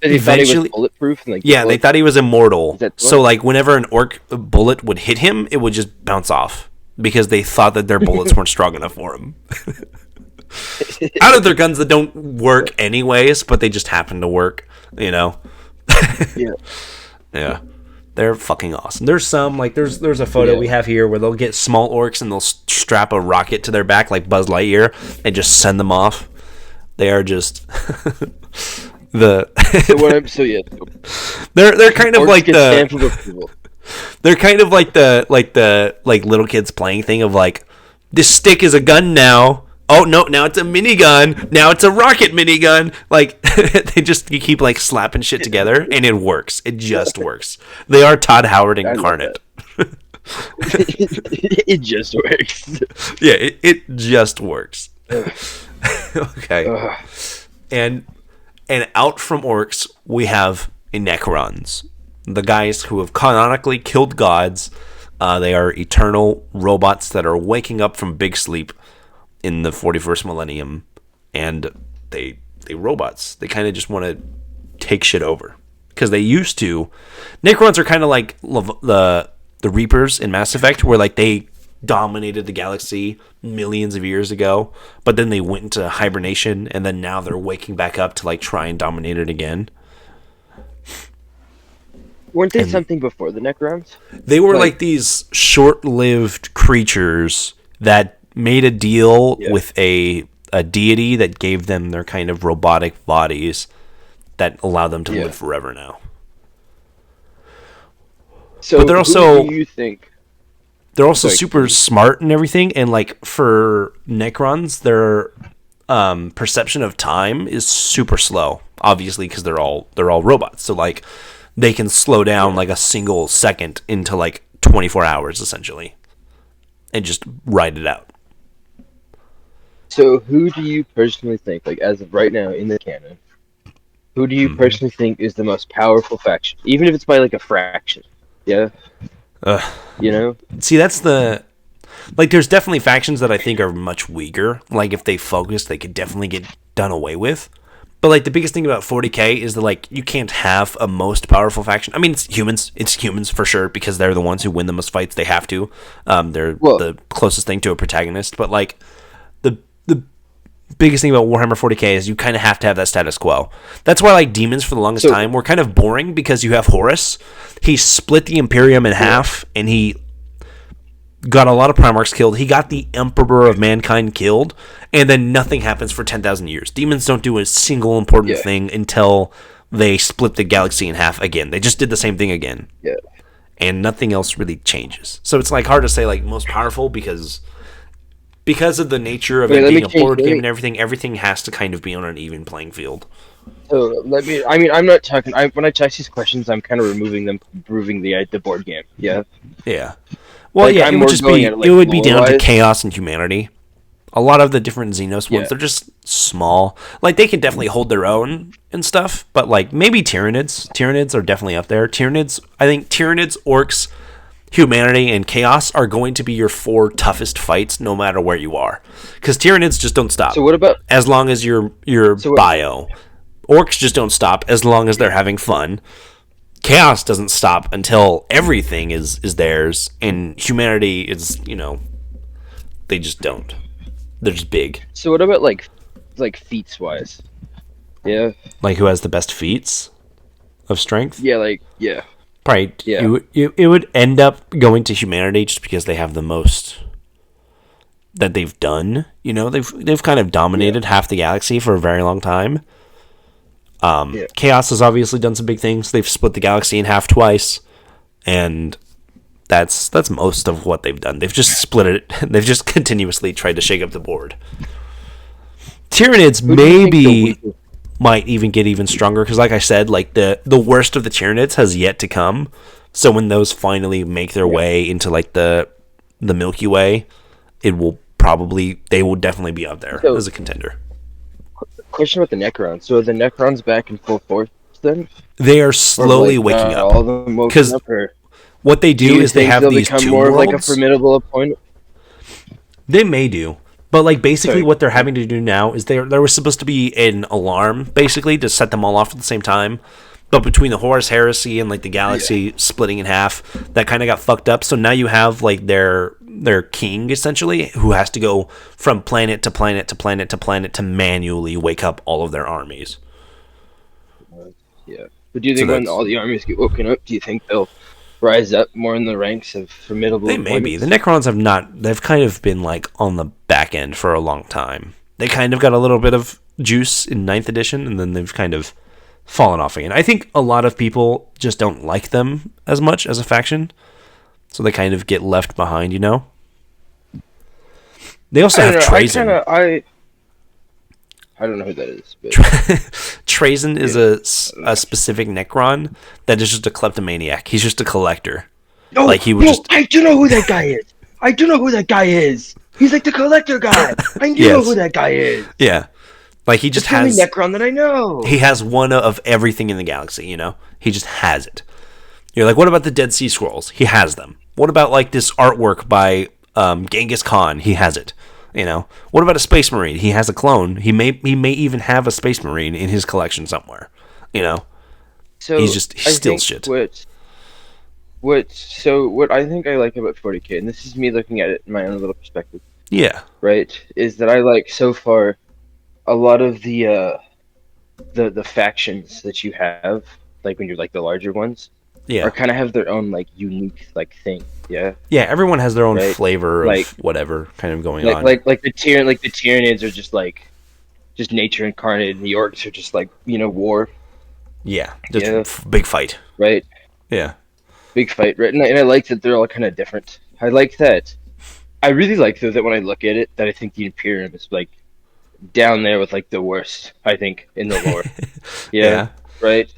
thought he was bulletproof. And, like, they thought he was immortal. So like whenever an orc bullet would hit him, it would just bounce off because they thought that their bullets weren't strong enough for him. Out of their guns that don't work anyways, but they just happen to work, you know. Yeah. They're fucking awesome. There's some like there's a photo we have here where they'll get small orcs and they'll strap a rocket to their back like Buzz Lightyear and just send them off. They are just they're kind of like they're kind of like the little kids playing thing of like this stick is a gun now. Oh no! Now it's a minigun. Now it's a rocket minigun. Like you keep like slapping shit together, and it works. It just works. They are Todd Howard incarnate. It just works. Yeah, it just works. Okay, and out from orcs we have Necrons, the guys who have canonically killed gods. They are eternal robots that are waking up from big sleep in the 41st millennium, and they robots. They kind of just want to take shit over because they used to. Necrons are kind of like the Reapers in Mass Effect, where like they dominated the galaxy millions of years ago, but then they went into hibernation, and then now they're waking back up to like try and dominate it again. Weren't they something before the Necrons? They were like these short-lived creatures that made a deal with a deity that gave them their kind of robotic bodies that allow them to live forever now. So, but they're also, who do you think? They're also super smart and everything, and like for Necrons, their perception of time is super slow. Obviously, because they're all robots. So like, they can slow down like a single second into like 24 hours essentially, and just ride it out. So who do you personally think, like as of right now in the canon, who do you personally think is the most powerful faction, even if it's by like a fraction? Yeah. You know? See, that's the... Like, there's definitely factions that I think are much weaker. Like, if they focus, they could definitely get done away with. But, like, the biggest thing about 40k is that, like, you can't have a most powerful faction. I mean, it's humans. It's humans, for sure, because they're the ones who win the most fights. They have to. They're the closest thing to a protagonist. But, like, the biggest thing about Warhammer 40k is you kind of have to have that status quo. That's why, like, demons for the longest time were kind of boring, because you have Horus. He split the Imperium in half, and he got a lot of Primarchs killed. He got the Emperor of Mankind killed, and then nothing happens for 10,000 years. Demons don't do a single important thing until they split the galaxy in half again. They just did the same thing again. Yeah. And nothing else really changes. So it's, like, hard to say, like, most powerful, because of the nature of it being a board game and everything has to kind of be on an even playing field. So I'm not talking. When I text these questions, I'm kind of removing the board game. Yeah. Yeah. Well, like, yeah, it would be down to chaos and humanity. A lot of the different Xenos ones, they're just small. Like, they can definitely hold their own and stuff, but, like, maybe Tyranids. Tyranids are definitely up there. I think Tyranids, Orcs, humanity, and chaos are going to be your 4 toughest fights, no matter where you are. Because Tyranids just don't stop. So what about... As long as you're bio. Orcs just don't stop as long as they're having fun. Chaos doesn't stop until everything is theirs, and humanity is, they just don't. They're just big. So what about like feats wise? Yeah. Like who has the best feats of strength? Yeah, Probably. Yeah. It would end up going to humanity just because they have the most that they've done. They've kind of dominated half the galaxy for a very long time. Chaos has obviously done some big things. They've split the galaxy in half twice, and that's most of what they've done. They've just split it. They've just continuously tried to shake up the board. Tyranids might even get even stronger, because like I said, like the worst of the Tyranids has yet to come. So when those finally make their way into like the Milky Way, they will definitely be up there as a contender. Question about the Necrons. So are the Necrons back in full force then? They are slowly waking up. All of them woken up, or what they do is they have these become two more worlds. Of like a formidable opponent? They may do. But like basically what they're having to do now is there was supposed to be an alarm basically to set them all off at the same time. But between the Horus Heresy and like the galaxy splitting in half, that kind of got fucked up. So now you have like their king essentially, who has to go from planet to planet to planet to planet to manually wake up all of their armies. Yeah. But do you think when all the armies get woken up, do you think they'll rise up more in the ranks of formidable opponents? They may be. The Necrons have not. They've kind of been like on the back end for a long time. They kind of got a little bit of juice in 9th edition, and then they've kind of fallen off again. I think a lot of people just don't like them as much as a faction, so they kind of get left behind, They also have Trazyn. I don't know who that is. But... Trazyn is a specific Necron that is just a kleptomaniac. He's just a collector. I do know who that guy is. He's like the collector guy. I do know who that guy is. Yeah. Like, he just That's has... the only Necron that I know. He has one of everything in the galaxy, you know? He just has it. You're like, what about the Dead Sea Scrolls? He has them. What about, like, this artwork by Genghis Khan? He has it. You know? What about a Space Marine? He has a clone. He may even have a Space Marine in his collection somewhere. You know? So he steals shit. What I think I like about 40k, and this is me looking at it in my own little perspective. Yeah. Right? Is that I like, so far, a lot of the factions that you have, like when you're like the larger ones, Yeah. are kind of have their own like unique like thing. Yeah. Yeah, everyone has their own Right? flavor Like- of whatever kind of going Like on. like the Tyranids are just nature incarnate, and the Orcs are just like, you know, war, Yeah. Just Yeah. big fight. right? Yeah. Big fight, right? And I like that they're all kind of different. I like that. I really like though that when I look at it, that I think the Imperium is like down there with like the worst, I think, in the lore. Yeah. Right.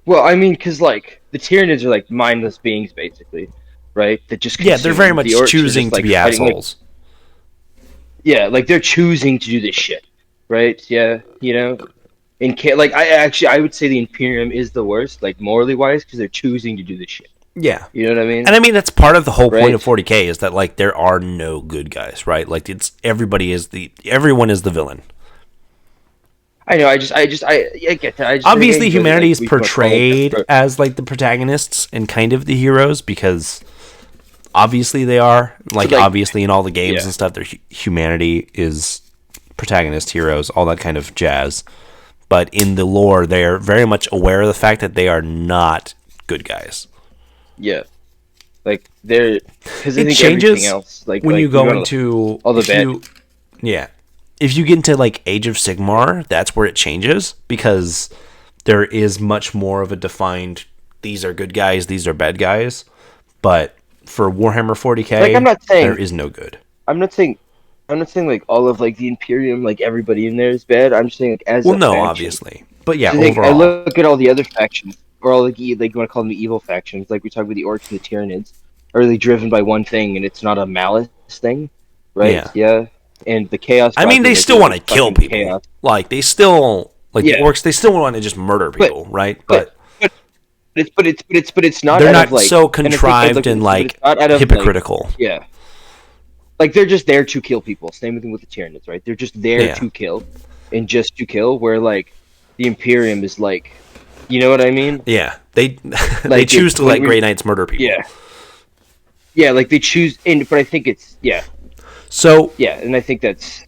Well, I mean, because like the Tyranids are like mindless beings, basically, right? That just Yeah, they're very consume. much The Orcs are choosing just, to like, be fighting, like- assholes. yeah, like they're choosing to do this shit, right? Yeah, you know. Like I would say the Imperium is the worst, like morally wise, because they're choosing to do this shit. Yeah. You know what I mean? And I mean, that's part of the whole point Right. of 40k is that, like, there are no good guys, right? Like, everyone is the villain. I know. I get that. Obviously, I enjoy, humanity like, is we can call it portrayed that, as, like, the protagonists and kind of the heroes because obviously they are. Like, like, obviously in all the games yeah. and stuff, humanity is protagonist, heroes, all that kind of jazz. But in the lore, they are very much aware of the fact that they are not good guys. Yeah, like they're because It think changes everything else. Like when like, you go wanna- into all the if bad- you- yeah, if you get into like Age of Sigmar, that's where it changes because there is much more of a defined. These are good guys. These are bad guys. But for Warhammer 40k, Like, I'm not saying- there is no good. I'm not saying like all of like the Imperium, like everybody in there is bad. I'm just saying like as Well, a no, faction. obviously, but yeah, I think I overall, look at all the other factions, or all like you want to call them the evil factions. Like we talk about the Orcs and the Tyranids, are really driven by one thing, and it's not a malice thing, right? Yeah. And the Chaos. I mean, they Factions, still like, want to kill fucking people. chaos. Like they still like Yeah. the Orcs. They still want to just murder people, right? But it's not. they're out not of, like, so and I think, contrived and but like it's not out of, like, hypocritical. yeah. Like they're just there to kill people. Same thing with the Tyranids, right? They're just there Yeah. to kill, and just to kill. Where like the Imperium is like, you know what I mean? Yeah, they they Like, choose it's- to let when- Grey Knights murder people. Yeah, like they choose. But I think it's So and I think that's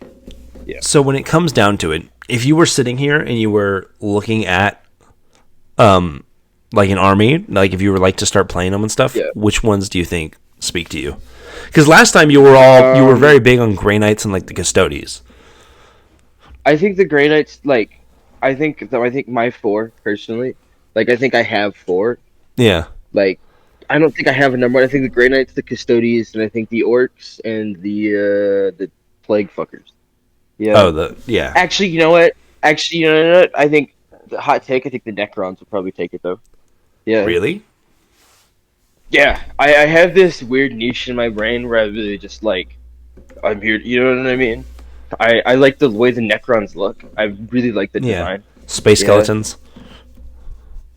so when it comes down to it, if you were sitting here and you were looking at like an army, like if you were like to start playing them and stuff, Yeah. which ones do you think speak to you? Because last time you were very big on Grey Knights and like the Custodes. I think the Grey Knights, like, I think my 4 personally, like I think I have 4. Yeah. Like, I don't think I have a number. I think the Grey Knights, the Custodes, and I think the Orcs and the Plague Fuckers. Yeah. Oh, yeah. Actually, you know what? I think the hot take. I think the Necrons will probably take it though. Yeah. Really? Yeah. I have this weird niche in my brain where I really just like, I'm here. You know what I mean? I like the way the Necrons look. I really like the Yeah. design. Space Yeah. skeletons.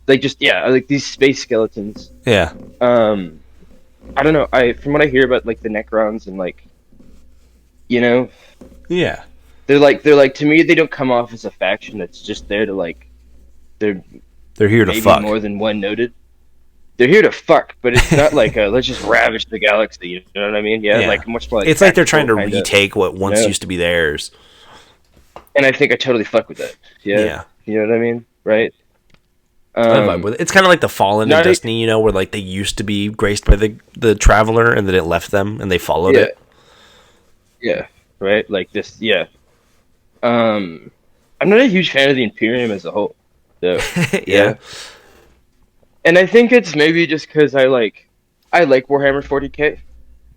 Like I like these space skeletons. Yeah. I don't know. From what I hear about like the Necrons and like, you know, Yeah. they're like to me they don't come off as a faction that's just there to like they're They're here to maybe fuck. more than one noted. They're here to fuck, but it's not like let's just ravage the galaxy. You know what I mean? Yeah, Yeah. like much more. Like It's like they're trying to tactical kinda. retake what once Yeah. used to be theirs. And I think I totally fuck with that. Yeah, Yeah. you know what I mean, right? I vibe with it. It's kind of like the Fallen in not- Destiny, you know, where like they used to be graced by the Traveler and then it left them and they followed Yeah. it. Yeah, right. Like this. Yeah. I'm not a huge fan of the Imperium as a whole. So, Yeah. And I think it's maybe just because I like Warhammer 40k,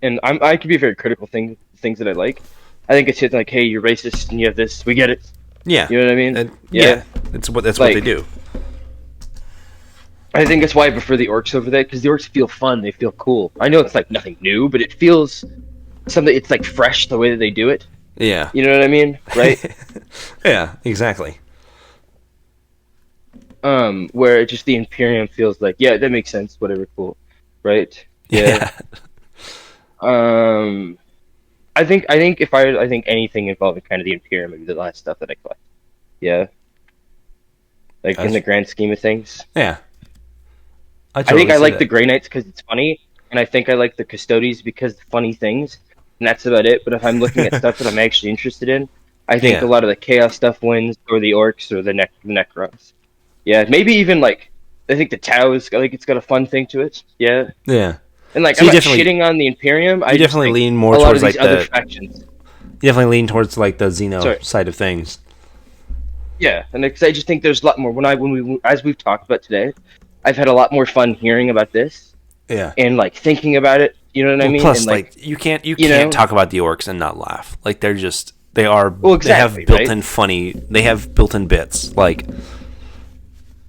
and I can be very critical things that I like. I think it's just like, hey, you're racist and you have this. We get it. Yeah. You know what I mean? And, yeah. That's what Like- they do. I think that's why I prefer the Orcs over there, because the Orcs feel fun. They feel cool. I know it's like nothing new, but it feels something. It's like fresh the way that they do it. Yeah. You know what I mean? Right? Yeah, exactly. Where it just the Imperium feels like, yeah, that makes sense, whatever, cool. Right? Yeah. Um, I think anything involving kind of the Imperium would be the last stuff that I collect. Yeah. Like in the grand scheme of things. Yeah. I think I like the that. Grey Knights because it's funny, and I think I like the Custodies because funny things, and that's about it. But if I'm looking at stuff that I'm actually interested in, I think Yeah. a lot of the Chaos stuff wins, or the Orcs, or the Necrons. Yeah, maybe even like I think the Tau is like it's got a fun thing to it. Yeah, Yeah. and like So I'm you not definitely shitting on the Imperium. I you just definitely think lean more a lot towards of these like other the factions. you definitely lean towards like the Sorry. Xeno side of things. Yeah, and because I just think there's a lot more when we as we've talked about today, I've had a lot more fun hearing about this Yeah. and like thinking about it. You know what I Well, mean? plus And like you can't you know, talk about the Orcs and not laugh. Like they well, exactly, they have built-in funny, they have built-in bits. Like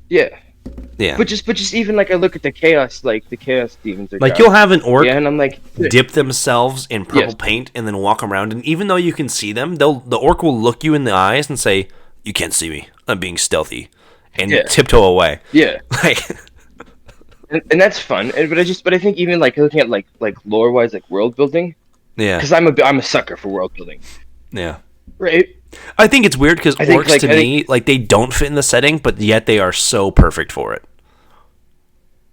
yeah. yeah. But just even like I look at the chaos, like the chaos demons are Like got. you'll have an orc Yeah, and I'm like, dip themselves in purple Yes. paint and then walk around, and even though you can see them, the orc will look you in the eyes and say, "You can't see me. I'm being stealthy," and Yeah. tiptoe away. yeah, Like and that's fun. But I think even like looking at like lore wise, like world building, yeah, because I'm a sucker for world building, yeah. right? I think it's weird because I think, orcs like, to I me, like they don't fit in the setting, but yet they are so perfect for it.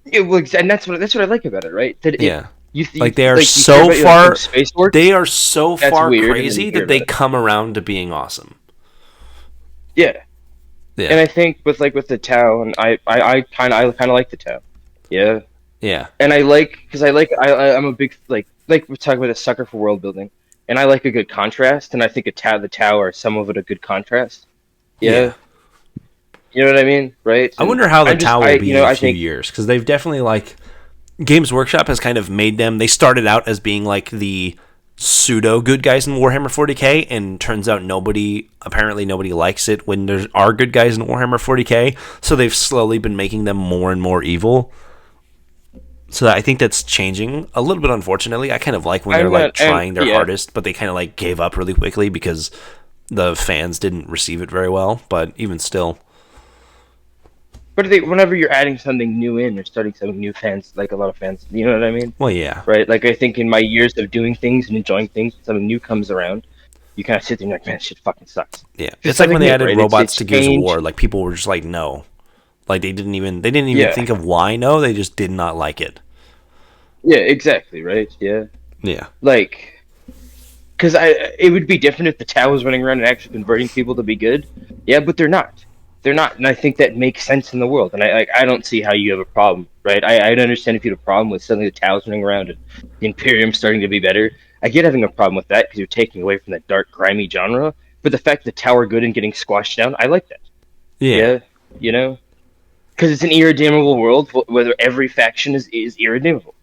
Yeah, well, and that's what I like about it, right? That Yeah. you Like they are like, you care so about your, far, like, space orcs. they are so That's far weird, and then crazy you hear that they about it. come around to being awesome. Yeah, Yeah, and I think with the Tau, and I kind of like the Tau. Yeah, yeah, and I like because I'm a big like we're talking about a sucker for world building, and I like a good contrast, and I think the Tau are some of it a good contrast. Yeah, you know what I mean, right? I And wonder how the I'm just, Tau will be in a I few think years, because they've definitely like Games Workshop has kind of made them. They started out as being like the pseudo good guys in Warhammer 40k, and turns out apparently nobody likes it when there are good guys in Warhammer 40k. So they've slowly been making them more and more evil. So I think that's changing a little bit. Unfortunately, I kind of like when they're like trying their hardest, but they kind of like gave up really quickly because the fans didn't receive it very well. But even still. But whenever you're adding something new in, you're starting something new, fans like a lot of fans. You know what I mean? Well, yeah. Right? Like I think in my years of doing things and enjoying things, something new comes around. You kind of sit there and you're like, man, shit fucking sucks. Yeah, Just it's like when they new, added right? robots It's to Gears of changed. War. Like people were just like, no, like they didn't even Yeah. think of why no. They just did not like it. Yeah, exactly. Right? Yeah. Yeah, Like, because it would be different if the Tau was running around and actually converting people to be good. Yeah, but they're not. They're not, and I think that makes sense in the world. And I don't see how you have a problem, right? I'd understand if you had a problem with suddenly the Tau's running around and the Imperium starting to be better. I get having a problem with that because you're taking away from that dark, grimy genre. But the fact that the Tau are good and getting squashed down, I like that. yeah, You know, because it's an irredeemable world, whether every faction is irredeemable.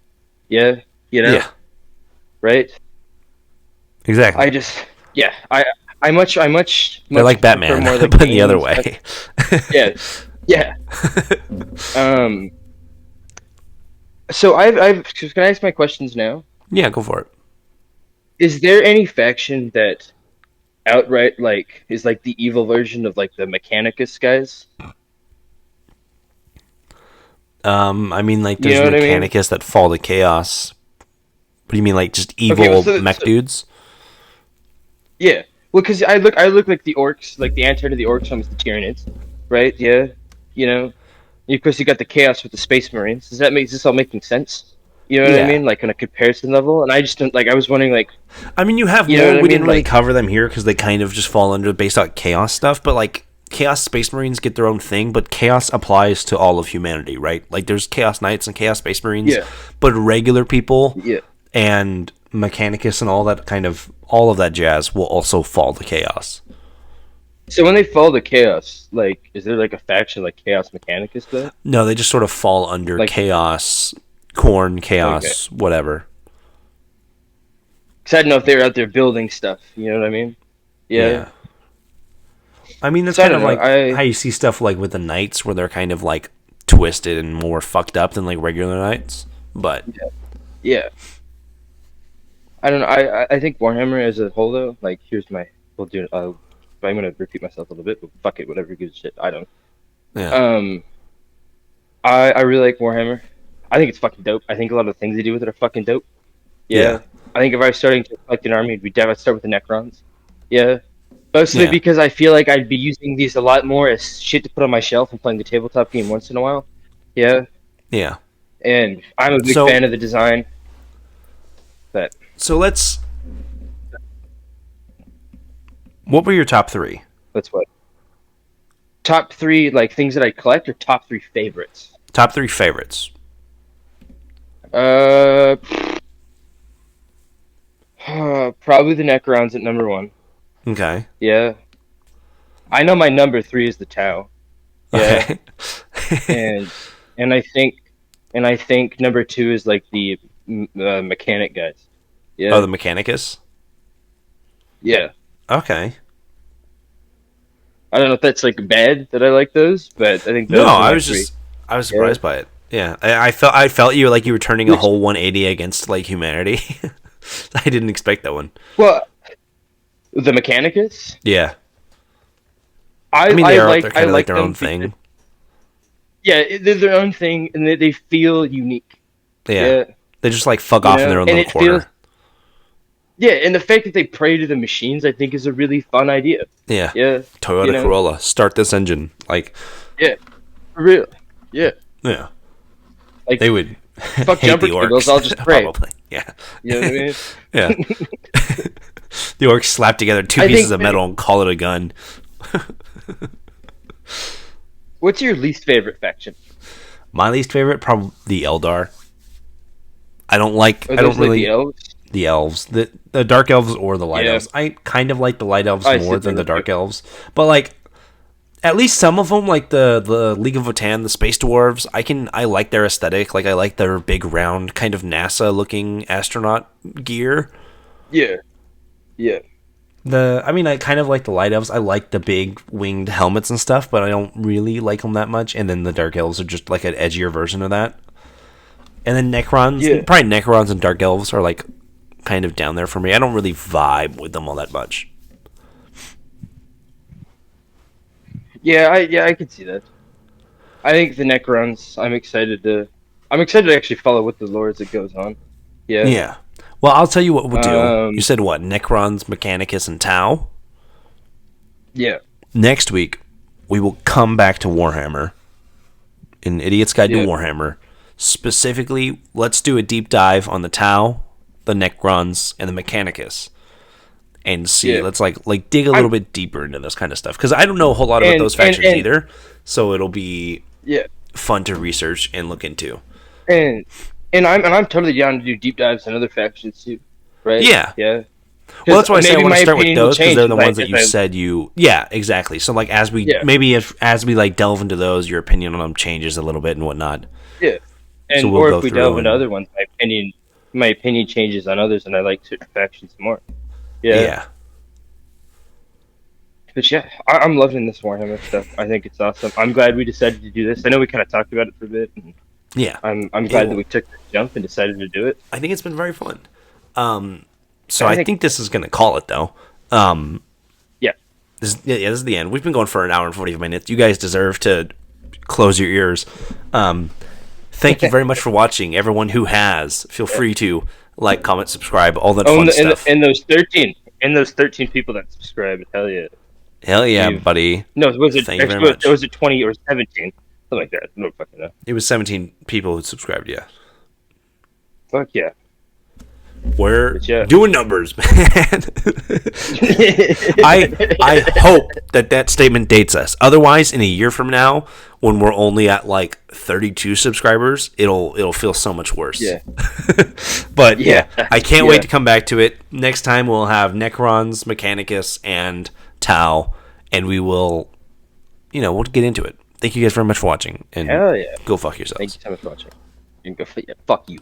Yeah, you know, yeah, right? exactly. I just, yeah, I much They're like prefer Batman, more like but in the other games. way. Yeah, yeah. So can I ask my questions now? Yeah, go for it. Is there any faction that outright like is like the evil version of like the Mechanicus guys? I mean, like You there's know what I mean? Mechanicus that fall to chaos. What do you mean, like just evil well, so- mech dudes? Yeah. Well, because I look like the Orcs, like the anti to the Orcs almost the Tyranids, right? Yeah. You know, of course you got the Chaos with the Space Marines. Is this all making sense? You know what Yeah. I mean? Like on a comparison level, and I just don't like. I was wondering, like, I mean, you have You know more. what I We mean? didn't really Like- cover them here because they kind of just fall under based on chaos stuff. But like Chaos Space Marines get their own thing, but chaos applies to all of humanity, right? Like there's Chaos Knights and Chaos Space Marines, Yeah. but regular people yeah, and Mechanicus and all of that jazz will also fall to chaos. So when they fall to Chaos, like, is there like a faction like Chaos Mechanicus though? No, they just sort of fall under Like- chaos, corn, chaos, whatever. Because I don't know if they're out there building stuff. You know what I mean? Yeah. I mean, that's So I kind of don't like know, how you see stuff like with the knights where they're kind of like twisted and more fucked up than like regular knights. But Yeah. I don't know. I think Warhammer as a whole though, like here's my we'll do. I'm gonna repeat myself a little bit, but fuck it, whatever gives a shit. I don't. Yeah. I really like Warhammer. I think it's fucking dope. I think a lot of the things they do with it are fucking dope. Yeah. I think if I was starting to collect an army, I'd start with the Necrons. Yeah. Mostly Yeah. because I feel like I'd be using these a lot more as shit to put on my shelf and playing the tabletop game once in a while. Yeah. Yeah. And I'm a big fan of the design. But So let's. What were your top 3? that's what. Top 3 like things that I collect or top 3 favorites? Top 3 favorites. Probably the Necrons at number 1. Okay. Yeah. I know my number 3 is the Tau. Yeah. Okay. and I think number 2 is like the mechanic guys. Yeah. Oh, the Mechanicus? Yeah. Okay. I don't know if that's like bad that I like those, but I think those No, are my I was 3. I was surprised by it. Yeah, I felt you like you were turning a whole 180 against like humanity. I didn't expect that one. Well, the Mechanicus? Yeah. I mean, they're kind of like like their them own thing. Yeah, they're their own thing, and they feel unique. Yeah. They just like fuck off in their own little corner. Yeah, and the fact that they pray to the machines, I think, is a really fun idea. Yeah. Yeah. Toyota Corolla, start this engine. Like. Yeah. For real. Yeah. Yeah. Like they would. Fuck hate jumper the orcs. cables, I'll just pray. Probably. Yeah. You know what I mean? Yeah. The orcs slap together 2 pieces of metal and call it a gun. What's your least favorite faction? My least favorite, probably the Eldar. I don't like. I don't really. The elves? The elves, the dark elves or the light elves. I kind of like the light elves more than the dark elves, but like at least some of them, like the League of Votan, the space dwarves, I like their aesthetic. Like I like their big round kind of NASA looking astronaut gear. Yeah. I kind of like the light elves. I like the big winged helmets and stuff, but I don't really like them that much. And then the dark elves are just like an edgier version of that. And then Necrons, probably Necrons and dark elves are like kind of down there for me. I don't really vibe with them all that much. Yeah, I could see that. I think the Necrons. I'm excited to actually follow what the lore as it goes on. Yeah. Yeah. Well, I'll tell you what we'll do. You said what? Necrons, Mechanicus, and Tau? Yeah. Next week, we will come back to Warhammer. An Idiot's Guide to Warhammer. Specifically, let's do a deep dive on the Tau, the Necrons, and the Mechanicus. And see, let's like dig a little bit deeper into this kind of stuff. Because I don't know a whole lot about those factions either. So it'll be fun to research and look into. And I'm totally down to do deep dives on other factions too, right? Yeah. Yeah. Well, that's why I say I want to start with those because they're the ones that you said you. Yeah, exactly. So like as we as we like delve into those, your opinion on them changes a little bit and whatnot. Yeah. And so or if we delve into other ones, my opinion changes on others, and I like certain factions more. Yeah. Yeah. But yeah, I'm loving this Warhammer stuff. I think it's awesome. I'm glad we decided to do this. I know we kind of talked about it for a bit. And yeah. I'm glad that we took the jump and decided to do it. I think it's been very fun. So I think this is going to call it though. Yeah. This is the end. We've been going for an hour and 45 minutes. You guys deserve to close your ears. Thank you very much for watching. Everyone who has, feel free to like, comment, subscribe, all that fun stuff. And those 13 people that subscribed, hell yeah. Hell yeah, buddy. No, was it 20 or 17? Something like that. No fucking know. It was 17 people who subscribed, yeah. Fuck yeah. We're doing numbers, man. I hope that statement dates us. Otherwise, in a year from now, when we're only at like 32 subscribers, it'll feel so much worse. Yeah. But yeah, I can't wait to come back to it. Next time we'll have Necrons, Mechanicus, and Tau, and we will, we'll get into it. Thank you guys very much for watching, and hell yeah, go fuck yourselves. Thank you so much for watching. And go fuck you.